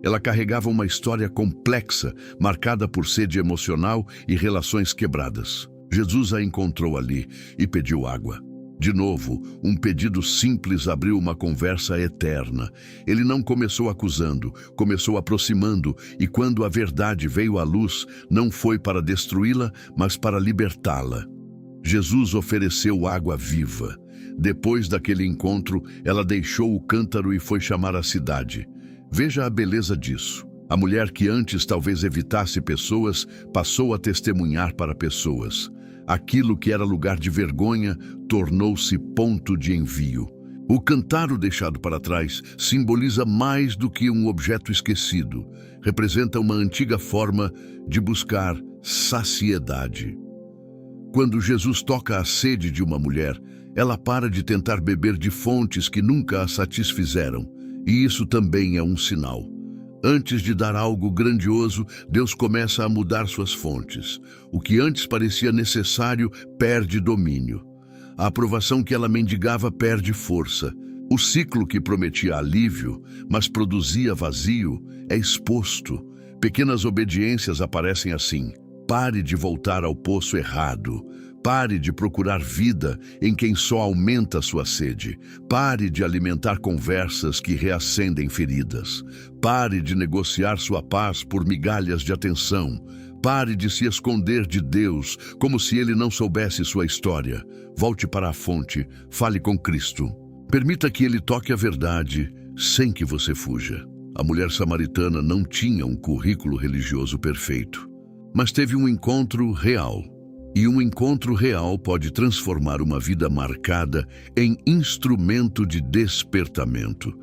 Ela carregava uma história complexa, marcada por sede emocional e relações quebradas. Jesus a encontrou ali e pediu água. De novo, um pedido simples abriu uma conversa eterna. Ele não começou acusando, começou aproximando, e quando a verdade veio à luz, não foi para destruí-la, mas para libertá-la. Jesus ofereceu água viva. Depois daquele encontro, ela deixou o cântaro e foi chamar a cidade. Veja a beleza disso. A mulher que antes talvez evitasse pessoas, passou a testemunhar para pessoas. Aquilo que era lugar de vergonha tornou-se ponto de envio. O cântaro deixado para trás simboliza mais do que um objeto esquecido. Representa uma antiga forma de buscar saciedade. Quando Jesus toca a sede de uma mulher, ela para de tentar beber de fontes que nunca a satisfizeram. E isso também é um sinal. Antes de dar algo grandioso, Deus começa a mudar suas fontes. O que antes parecia necessário perde domínio. A aprovação que ela mendigava perde força. O ciclo que prometia alívio, mas produzia vazio, é exposto. Pequenas obediências aparecem assim. Pare de voltar ao poço errado. Pare de procurar vida em quem só aumenta sua sede. Pare de alimentar conversas que reacendem feridas. Pare de negociar sua paz por migalhas de atenção. Pare de se esconder de Deus como se Ele não soubesse sua história. Volte para a fonte, fale com Cristo. Permita que Ele toque a verdade sem que você fuja. A mulher samaritana não tinha um currículo religioso perfeito, mas teve um encontro real. E um encontro real pode transformar uma vida marcada em instrumento de despertamento.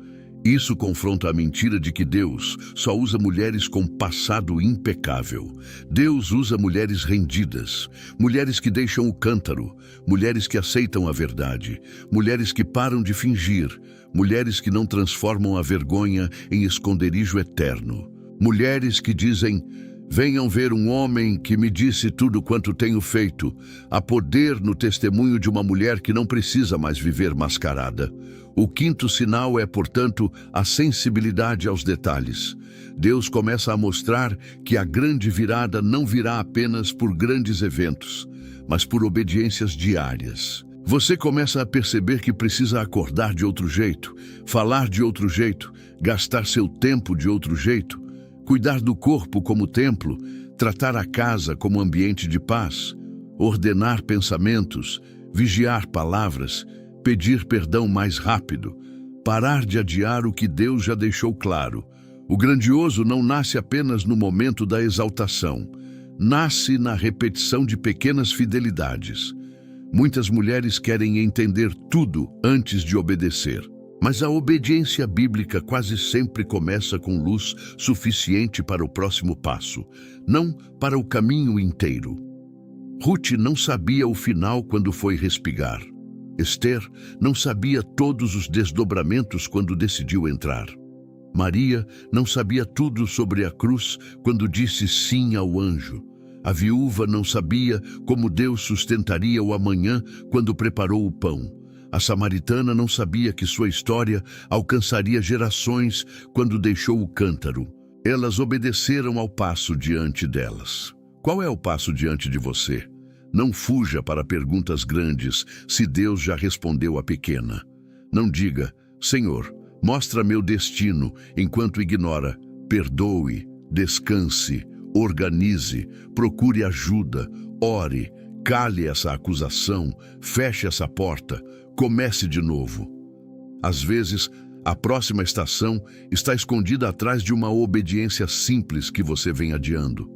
Isso confronta a mentira de que Deus só usa mulheres com passado impecável. Deus usa mulheres rendidas, mulheres que deixam o cântaro, mulheres que aceitam a verdade, mulheres que param de fingir, mulheres que não transformam a vergonha em esconderijo eterno, mulheres que dizem: venham ver um homem que me disse tudo quanto tenho feito. Há poder no testemunho de uma mulher que não precisa mais viver mascarada. O quinto sinal é, portanto, a sensibilidade aos detalhes. Deus começa a mostrar que a grande virada não virá apenas por grandes eventos, mas por obediências diárias. Você começa a perceber que precisa acordar de outro jeito, falar de outro jeito, gastar seu tempo de outro jeito, cuidar do corpo como templo, tratar a casa como ambiente de paz, ordenar pensamentos, vigiar palavras, pedir perdão mais rápido, parar de adiar o que Deus já deixou claro. O grandioso não nasce apenas no momento da exaltação, nasce na repetição de pequenas fidelidades. Muitas mulheres querem entender tudo antes de obedecer. Mas a obediência bíblica quase sempre começa com luz suficiente para o próximo passo, não para o caminho inteiro. Ruth não sabia o final quando foi respigar. Esther não sabia todos os desdobramentos quando decidiu entrar. Maria não sabia tudo sobre a cruz quando disse sim ao anjo. A viúva não sabia como Deus sustentaria o amanhã quando preparou o pão. A samaritana não sabia que sua história alcançaria gerações quando deixou o cântaro. Elas obedeceram ao passo diante delas. Qual é o passo diante de você? Não fuja para perguntas grandes se Deus já respondeu a pequena. Não diga: Senhor, mostra meu destino, enquanto ignora. Perdoe, descanse, organize, procure ajuda, ore, cale essa acusação, feche essa porta. Comece de novo. Às vezes, a próxima estação está escondida atrás de uma obediência simples que você vem adiando.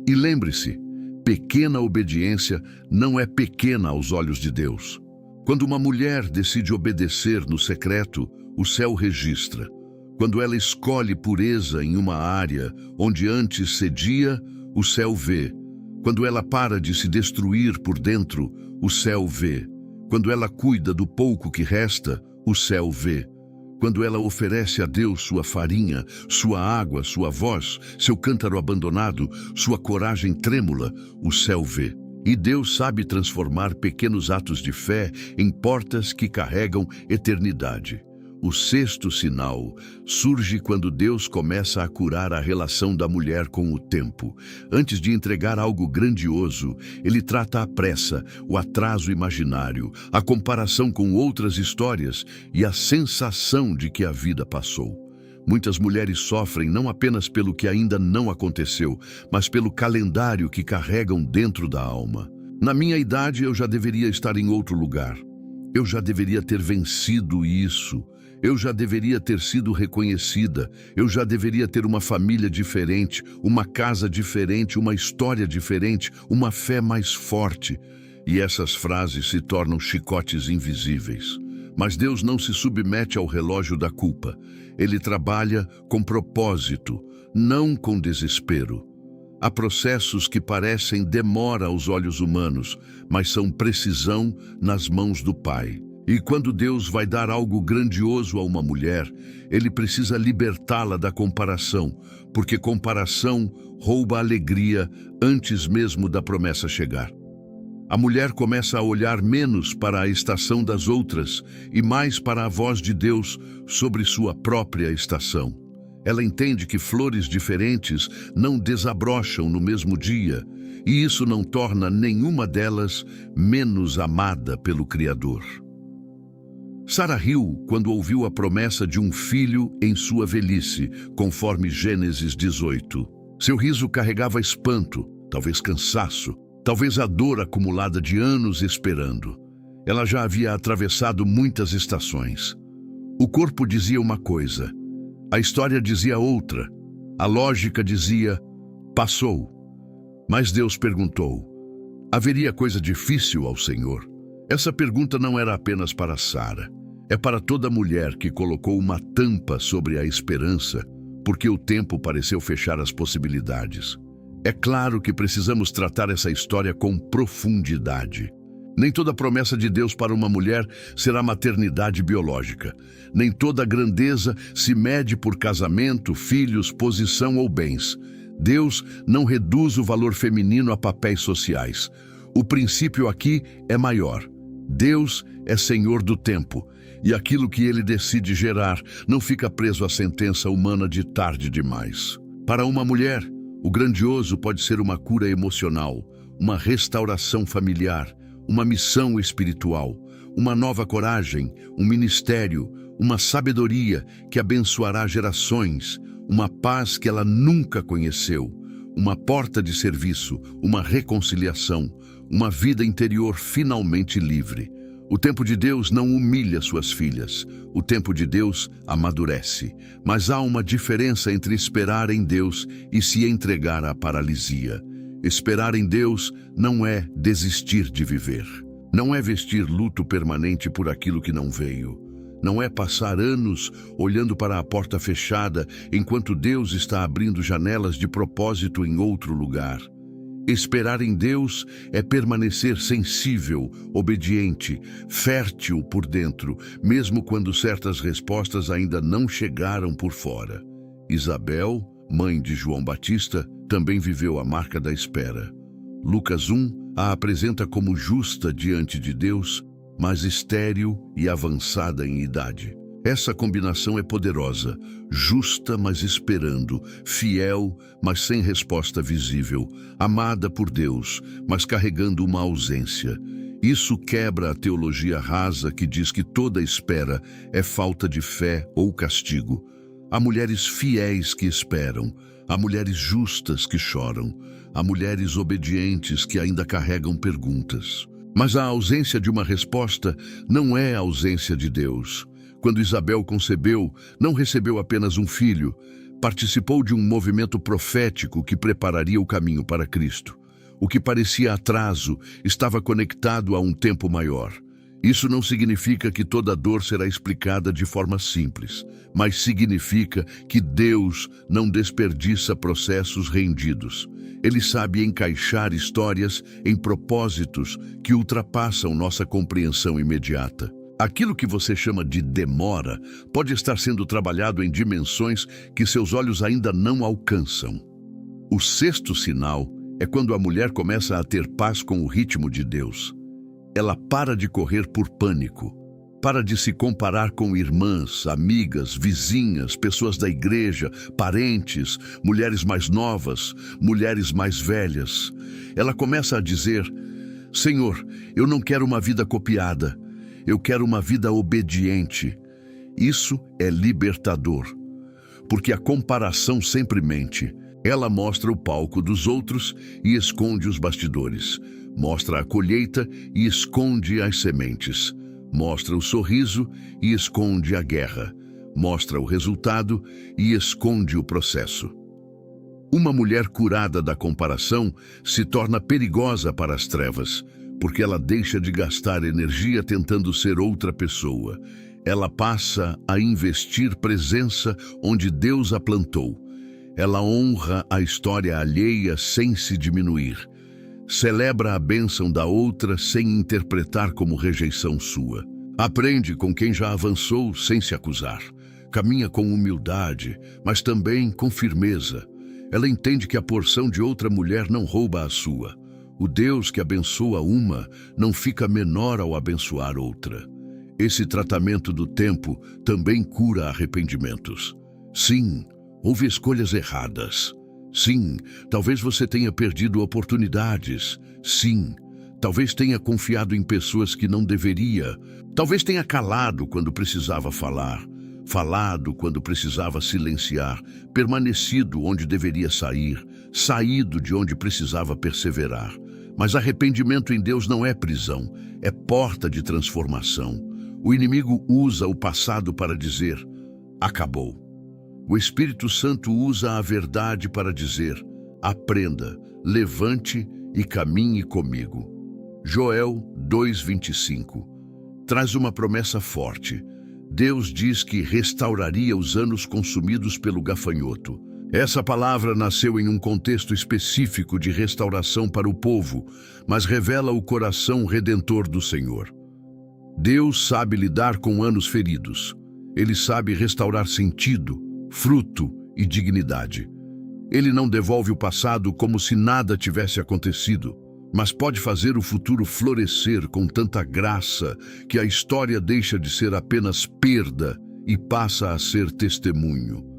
E lembre-se, pequena obediência não é pequena aos olhos de Deus. Quando uma mulher decide obedecer no secreto, o céu registra. Quando ela escolhe pureza em uma área onde antes cedia, o céu vê. Quando ela para de se destruir por dentro, o céu vê. Quando ela cuida do pouco que resta, O céu vê. Quando ela oferece a Deus sua farinha, sua água, sua voz, seu cântaro abandonado, sua coragem trêmula, o céu vê. E Deus sabe transformar pequenos atos de fé em portas que carregam eternidade. O sexto sinal surge quando Deus começa a curar a relação da mulher com o tempo. Antes de entregar algo grandioso, ele trata a pressa, o atraso imaginário, a comparação com outras histórias e a sensação de que a vida passou. Muitas mulheres sofrem não apenas pelo que ainda não aconteceu, mas pelo calendário que carregam dentro da alma. Na minha idade, eu já deveria estar em outro lugar. Eu já deveria ter vencido isso. Eu já deveria ter sido reconhecida, eu já deveria ter uma família diferente, uma casa diferente, uma história diferente, uma fé mais forte. E essas frases se tornam chicotes invisíveis. Mas Deus não se submete ao relógio da culpa. Ele trabalha com propósito, não com desespero. Há processos que parecem demora aos olhos humanos, mas são precisão nas mãos do Pai. E quando Deus vai dar algo grandioso a uma mulher, ele precisa libertá-la da comparação, porque comparação rouba a alegria antes mesmo da promessa chegar. A mulher começa a olhar menos para a estação das outras e mais para a voz de Deus sobre sua própria estação. Ela entende que flores diferentes não desabrocham no mesmo dia, e isso não torna nenhuma delas menos amada pelo Criador. Sara riu quando ouviu a promessa de um filho em sua velhice, conforme Gênesis 18. Seu riso carregava espanto, talvez cansaço, talvez a dor acumulada de anos esperando. Ela já havia atravessado muitas estações. O corpo dizia uma coisa, a história dizia outra, a lógica dizia, passou. Mas Deus perguntou, haveria coisa difícil ao Senhor? Essa pergunta não era apenas para Sara. É para toda mulher que colocou uma tampa sobre a esperança, porque o tempo pareceu fechar as possibilidades. É claro que precisamos tratar essa história com profundidade. Nem toda promessa de Deus para uma mulher será maternidade biológica. Nem toda grandeza se mede por casamento, filhos, posição ou bens. Deus não reduz o valor feminino a papéis sociais. O princípio aqui é maior. Deus é Senhor do tempo, e aquilo que Ele decide gerar não fica preso à sentença humana de tarde demais. Para uma mulher, o grandioso pode ser uma cura emocional, uma restauração familiar, uma missão espiritual, uma nova coragem, um ministério, uma sabedoria que abençoará gerações, uma paz que ela nunca conheceu, uma porta de serviço, uma reconciliação, uma vida interior finalmente livre. O tempo de Deus não humilha suas filhas. O tempo de Deus amadurece. Mas há uma diferença entre esperar em Deus e se entregar à paralisia. Esperar em Deus não é desistir de viver. Não é vestir luto permanente por aquilo que não veio. Não é passar anos olhando para a porta fechada enquanto Deus está abrindo janelas de propósito em outro lugar. Esperar em Deus é permanecer sensível, obediente, fértil por dentro, mesmo quando certas respostas ainda não chegaram por fora. Isabel, mãe de João Batista, também viveu a marca da espera. Lucas 1 a apresenta como justa diante de Deus, mas estéril e avançada em idade. Essa combinação é poderosa, justa, mas esperando, fiel, mas sem resposta visível, amada por Deus, mas carregando uma ausência. Isso quebra a teologia rasa que diz que toda espera é falta de fé ou castigo. Há mulheres fiéis que esperam, há mulheres justas que choram, há mulheres obedientes que ainda carregam perguntas. Mas a ausência de uma resposta não é a ausência de Deus. Quando Isabel concebeu, não recebeu apenas um filho, participou de um movimento profético que prepararia o caminho para Cristo. O que parecia atraso estava conectado a um tempo maior. Isso não significa que toda dor será explicada de forma simples, mas significa que Deus não desperdiça processos rendidos. Ele sabe encaixar histórias em propósitos que ultrapassam nossa compreensão imediata. Aquilo que você chama de demora pode estar sendo trabalhado em dimensões que seus olhos ainda não alcançam. O sexto sinal é quando a mulher começa a ter paz com o ritmo de Deus. Ela para de correr por pânico, para de se comparar com irmãs, amigas, vizinhas, pessoas da igreja, parentes, mulheres mais novas, mulheres mais velhas. Ela começa a dizer: Senhor, eu não quero uma vida copiada, eu quero uma vida obediente. Isso é libertador, porque a comparação sempre mente. Ela mostra o palco dos outros e esconde os bastidores. Mostra a colheita e esconde as sementes. Mostra o sorriso e esconde a guerra. Mostra o resultado e esconde o processo. Uma mulher curada da comparação se torna perigosa para as trevas, porque ela deixa de gastar energia tentando ser outra pessoa. Ela passa a investir presença onde Deus a plantou. Ela honra a história alheia sem se diminuir. Celebra a bênção da outra sem interpretar como rejeição sua. Aprende com quem já avançou sem se acusar. Caminha com humildade, mas também com firmeza. Ela entende que a porção de outra mulher não rouba a sua. O Deus que abençoa uma não fica menor ao abençoar outra. Esse tratamento do tempo também cura arrependimentos. Sim, houve escolhas erradas. Sim, talvez você tenha perdido oportunidades. Sim, talvez tenha confiado em pessoas que não deveria. Talvez tenha calado quando precisava falar, falado quando precisava silenciar, permanecido onde deveria sair, saído de onde precisava perseverar. Mas arrependimento em Deus não é prisão, é porta de transformação. O inimigo usa o passado para dizer: acabou. O Espírito Santo usa a verdade para dizer: aprenda, levante e caminhe comigo. Joel 2:25 traz uma promessa forte. Deus diz que restauraria os anos consumidos pelo gafanhoto. Essa palavra nasceu em um contexto específico de restauração para o povo, mas revela o coração redentor do Senhor. Deus sabe lidar com anos feridos. Ele sabe restaurar sentido, fruto e dignidade. Ele não devolve o passado como se nada tivesse acontecido, mas pode fazer o futuro florescer com tanta graça que a história deixa de ser apenas perda e passa a ser testemunho.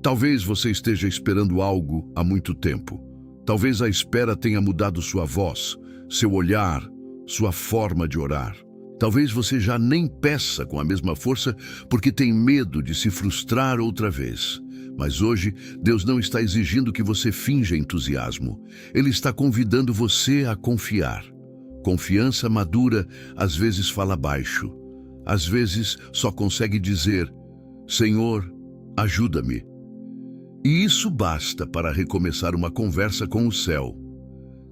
Talvez você esteja esperando algo há muito tempo. Talvez a espera tenha mudado sua voz, seu olhar, sua forma de orar. Talvez você já nem peça com a mesma força porque tem medo de se frustrar outra vez. Mas hoje, Deus não está exigindo que você finja entusiasmo. Ele está convidando você a confiar. Confiança madura às vezes fala baixo. Às vezes só consegue dizer: Senhor, ajuda-me. E isso basta para recomeçar uma conversa com o céu.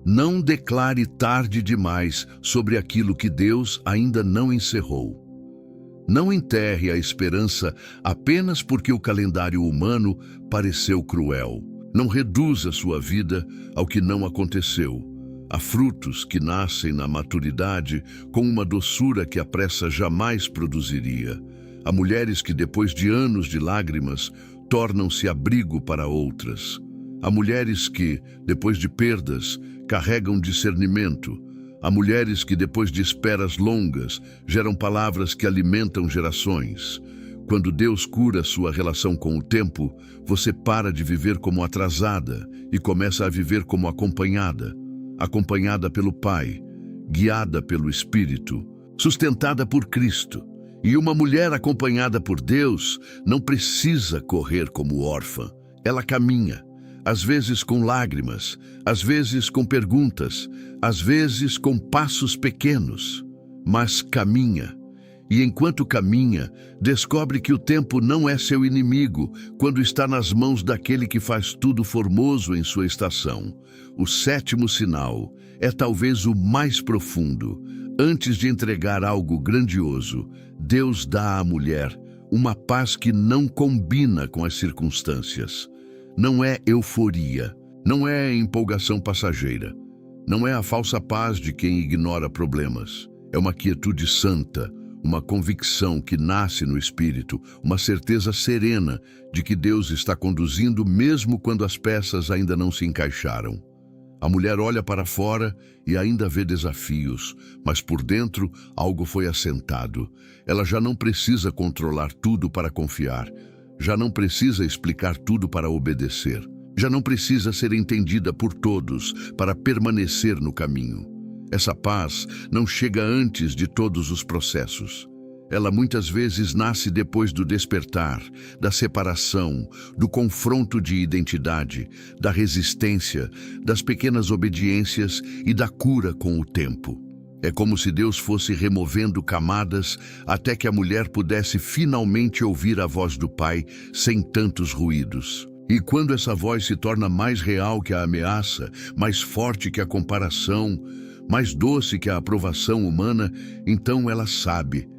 Não declare tarde demais sobre aquilo que Deus ainda não encerrou. Não enterre a esperança apenas porque o calendário humano pareceu cruel. Não reduza sua vida ao que não aconteceu. Há frutos que nascem na maturidade com uma doçura que a pressa jamais produziria. Há mulheres que, depois de anos de lágrimas, tornam-se abrigo para outras. Há mulheres que, depois de perdas, carregam discernimento. Há mulheres que, depois de esperas longas, geram palavras que alimentam gerações. Quando Deus cura sua relação com o tempo, você para de viver como atrasada e começa a viver como acompanhada. Acompanhada pelo Pai, guiada pelo Espírito, sustentada por Cristo. E uma mulher acompanhada por Deus não precisa correr como órfã. Ela caminha, às vezes com lágrimas, às vezes com perguntas, às vezes com passos pequenos, mas caminha. E enquanto caminha, descobre que o tempo não é seu inimigo quando está nas mãos daquele que faz tudo formoso em sua estação. O sétimo sinal é talvez o mais profundo. Antes de entregar algo grandioso, Deus dá à mulher uma paz que não combina com as circunstâncias. Não é euforia, não é empolgação passageira, não é a falsa paz de quem ignora problemas. É uma quietude santa, uma convicção que nasce no espírito, uma certeza serena de que Deus está conduzindo mesmo quando as peças ainda não se encaixaram. A mulher olha para fora e ainda vê desafios, mas por dentro algo foi assentado. Ela já não precisa controlar tudo para confiar, já não precisa explicar tudo para obedecer, já não precisa ser entendida por todos para permanecer no caminho. Essa paz não chega antes de todos os processos. Ela muitas vezes nasce depois do despertar, da separação, do confronto de identidade, da resistência, das pequenas obediências e da cura com o tempo. É como se Deus fosse removendo camadas até que a mulher pudesse finalmente ouvir a voz do Pai sem tantos ruídos. E quando essa voz se torna mais real que a ameaça, mais forte que a comparação, mais doce que a aprovação humana, então ela sabe.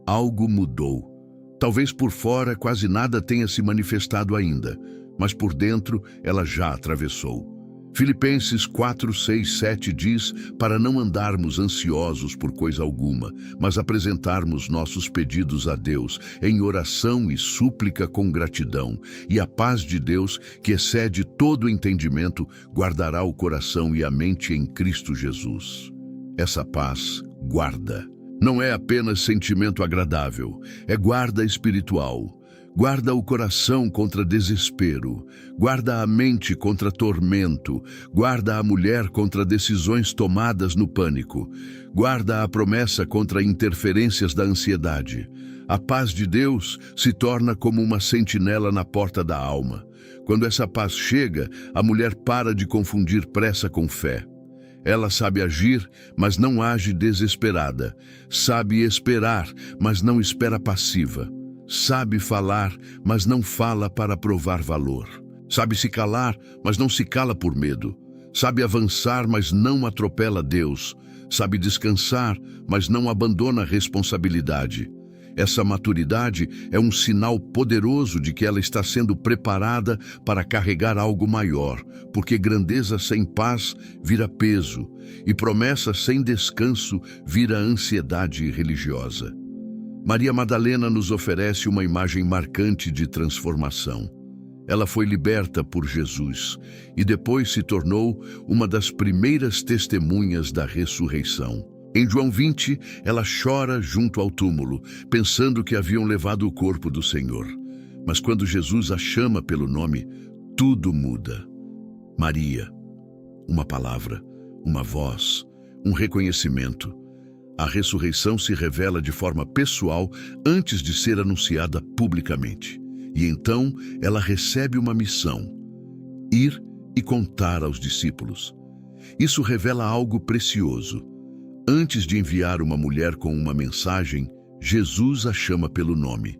Algo mudou. Talvez por fora quase nada tenha se manifestado ainda, mas por dentro ela já atravessou. Filipenses 4, 6, 7 diz para não andarmos ansiosos por coisa alguma, mas apresentarmos nossos pedidos a Deus em oração e súplica com gratidão, e a paz de Deus, que excede todo entendimento, guardará o coração e a mente em Cristo Jesus. Essa paz guarda. Não é apenas sentimento agradável, é guarda espiritual. Guarda o coração contra desespero, guarda a mente contra tormento, guarda a mulher contra decisões tomadas no pânico, guarda a promessa contra interferências da ansiedade. A paz de Deus se torna como uma sentinela na porta da alma. Quando essa paz chega, a mulher para de confundir pressa com fé. Ela sabe agir, mas não age desesperada. Sabe esperar, mas não espera passiva. Sabe falar, mas não fala para provar valor. Sabe se calar, mas não se cala por medo. Sabe avançar, mas não atropela Deus. Sabe descansar, mas não abandona a responsabilidade. Essa maturidade é um sinal poderoso de que ela está sendo preparada para carregar algo maior, porque grandeza sem paz vira peso, e promessa sem descanso vira ansiedade religiosa. Maria Madalena nos oferece uma imagem marcante de transformação. Ela foi liberta por Jesus e depois se tornou uma das primeiras testemunhas da ressurreição. Em João 20, ela chora junto ao túmulo, pensando que haviam levado o corpo do Senhor. Mas quando Jesus a chama pelo nome, tudo muda. Maria, uma palavra, uma voz, um reconhecimento. A ressurreição se revela de forma pessoal antes de ser anunciada publicamente. E então ela recebe uma missão: ir e contar aos discípulos. Isso revela algo precioso. Antes de enviar uma mulher com uma mensagem, Jesus a chama pelo nome.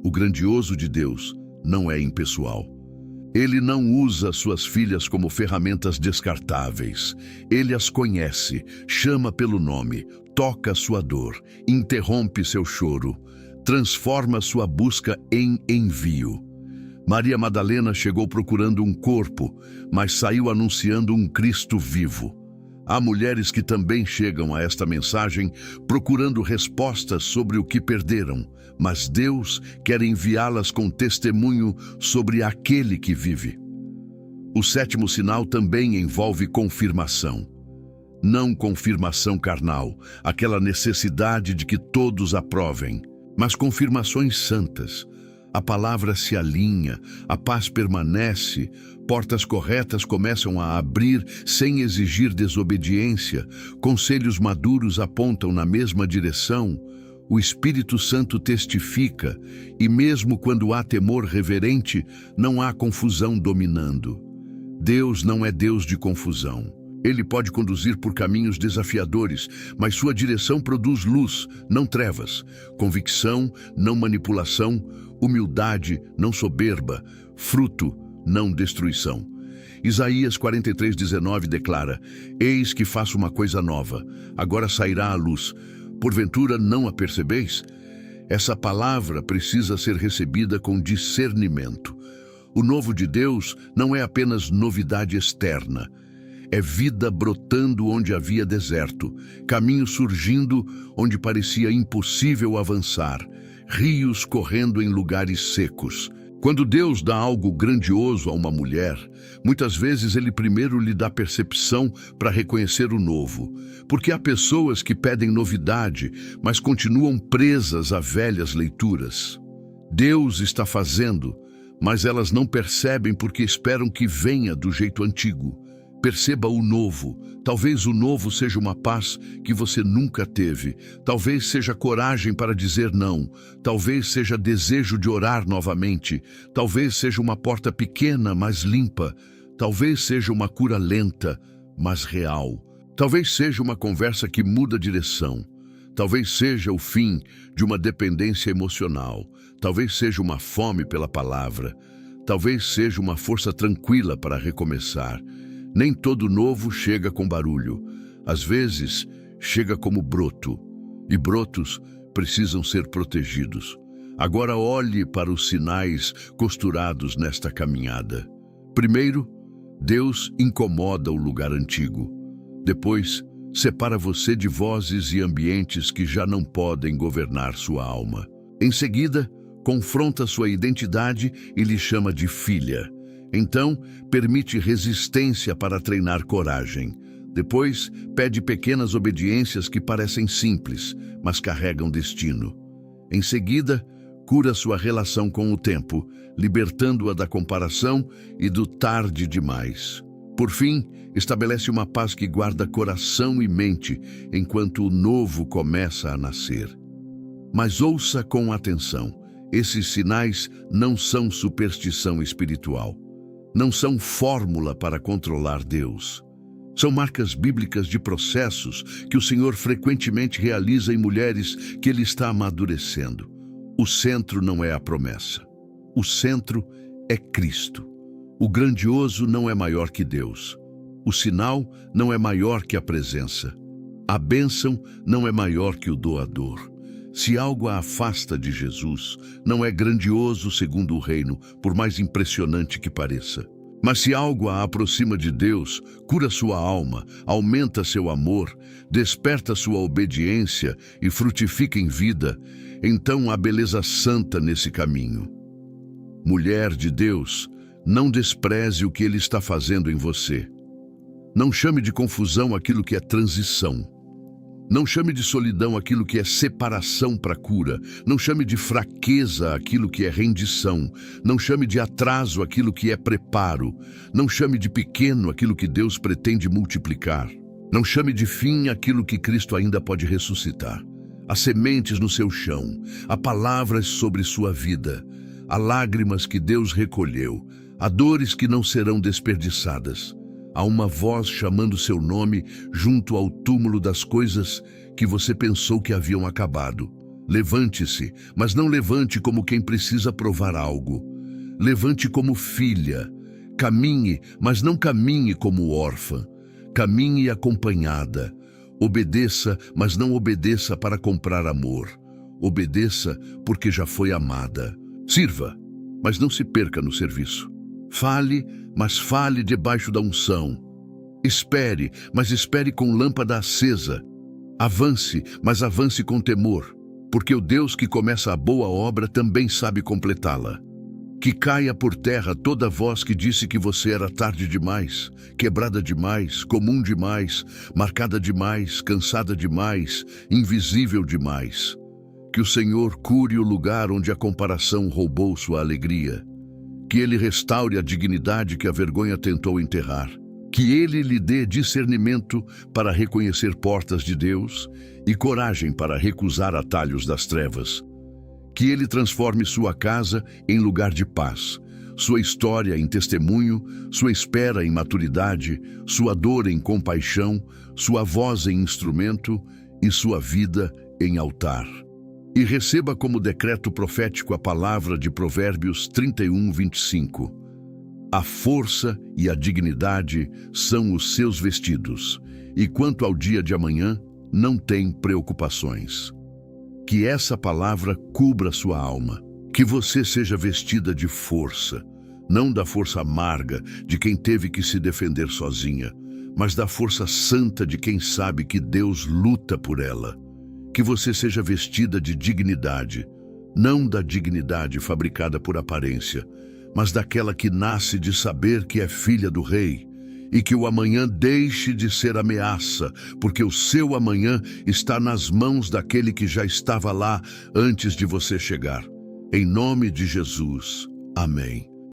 O grandioso de Deus não é impessoal. Ele não usa suas filhas como ferramentas descartáveis. Ele as conhece, chama pelo nome, toca sua dor, interrompe seu choro, transforma sua busca em envio. Maria Madalena chegou procurando um corpo, mas saiu anunciando um Cristo vivo. Há mulheres que também chegam a esta mensagem procurando respostas sobre o que perderam, mas Deus quer enviá-las com testemunho sobre aquele que vive. O sétimo sinal também envolve confirmação. Não confirmação carnal, aquela necessidade de que todos aprovem, mas confirmações santas. A palavra se alinha, a paz permanece, portas corretas começam a abrir sem exigir desobediência, conselhos maduros apontam na mesma direção, o Espírito Santo testifica, e mesmo quando há temor reverente, não há confusão dominando. Deus não é Deus de confusão. Ele pode conduzir por caminhos desafiadores, mas sua direção produz luz, não trevas, convicção, não manipulação, humildade, não soberba, fruto, não destruição. Isaías 43:19 declara: Eis que faço uma coisa nova, agora sairá a luz. Porventura não a percebeis? Essa palavra precisa ser recebida com discernimento. O novo de Deus não é apenas novidade externa. É vida brotando onde havia deserto, caminho surgindo onde parecia impossível avançar, rios correndo em lugares secos. Quando Deus dá algo grandioso a uma mulher, muitas vezes Ele primeiro lhe dá percepção para reconhecer o novo, porque há pessoas que pedem novidade, mas continuam presas a velhas leituras. Deus está fazendo, mas elas não percebem porque esperam que venha do jeito antigo. Perceba o novo. Talvez o novo seja uma paz que você nunca teve. Talvez seja coragem para dizer não. Talvez seja desejo de orar novamente. Talvez seja uma porta pequena, mas limpa. Talvez seja uma cura lenta, mas real. Talvez seja uma conversa que muda direção. Talvez seja o fim de uma dependência emocional. Talvez seja uma fome pela palavra. Talvez seja uma força tranquila para recomeçar. Nem todo novo chega com barulho. Às vezes, chega como broto. E brotos precisam ser protegidos. Agora olhe para os sinais costurados nesta caminhada. Primeiro, Deus incomoda o lugar antigo. Depois, separa você de vozes e ambientes que já não podem governar sua alma. Em seguida, confronta sua identidade e lhe chama de filha. Então, permite resistência para treinar coragem. Depois, pede pequenas obediências que parecem simples, mas carregam destino. Em seguida, cura sua relação com o tempo, libertando-a da comparação e do tarde demais. Por fim, estabelece uma paz que guarda coração e mente enquanto o novo começa a nascer. Mas ouça com atenção. Esses sinais não são superstição espiritual. Não são fórmula para controlar Deus. São marcas bíblicas de processos que o Senhor frequentemente realiza em mulheres que Ele está amadurecendo. O centro não é a promessa. O centro é Cristo. O grandioso não é maior que Deus. O sinal não é maior que a presença. A bênção não é maior que o doador. Se algo a afasta de Jesus, não é grandioso segundo o reino, por mais impressionante que pareça. Mas se algo a aproxima de Deus, cura sua alma, aumenta seu amor, desperta sua obediência e frutifica em vida, então há beleza santa nesse caminho. Mulher de Deus, não despreze o que Ele está fazendo em você. Não chame de confusão aquilo que é transição. Não chame de solidão aquilo que é separação para cura. Não chame de fraqueza aquilo que é rendição. Não chame de atraso aquilo que é preparo. Não chame de pequeno aquilo que Deus pretende multiplicar. Não chame de fim aquilo que Cristo ainda pode ressuscitar. Há sementes no seu chão, há palavras sobre sua vida, há lágrimas que Deus recolheu, há dores que não serão desperdiçadas. Há uma voz chamando seu nome junto ao túmulo das coisas que você pensou que haviam acabado. Levante-se, mas não levante como quem precisa provar algo. Levante como filha. Caminhe, mas não caminhe como órfã. Caminhe acompanhada. Obedeça, mas não obedeça para comprar amor. Obedeça porque já foi amada. Sirva, mas não se perca no serviço. Fale, mas fale debaixo da unção. Espere, mas espere com lâmpada acesa. Avance, mas avance com temor, porque o Deus que começa a boa obra também sabe completá-la. Que caia por terra toda voz que disse que você era tarde demais, quebrada demais, comum demais, marcada demais, cansada demais, invisível demais. Que o Senhor cure o lugar onde a comparação roubou sua alegria. Que Ele restaure a dignidade que a vergonha tentou enterrar. Que Ele lhe dê discernimento para reconhecer portas de Deus e coragem para recusar atalhos das trevas. Que Ele transforme sua casa em lugar de paz, sua história em testemunho, sua espera em maturidade, sua dor em compaixão, sua voz em instrumento e sua vida em altar. E receba como decreto profético a palavra de Provérbios 31:25. A força e a dignidade são os seus vestidos, e quanto ao dia de amanhã, não tem preocupações. Que essa palavra cubra sua alma, que você seja vestida de força, não da força amarga de quem teve que se defender sozinha, mas da força santa de quem sabe que Deus luta por ela. Que você seja vestida de dignidade, não da dignidade fabricada por aparência, mas daquela que nasce de saber que é filha do Rei, e que o amanhã deixe de ser ameaça, porque o seu amanhã está nas mãos daquele que já estava lá antes de você chegar. Em nome de Jesus. Amém.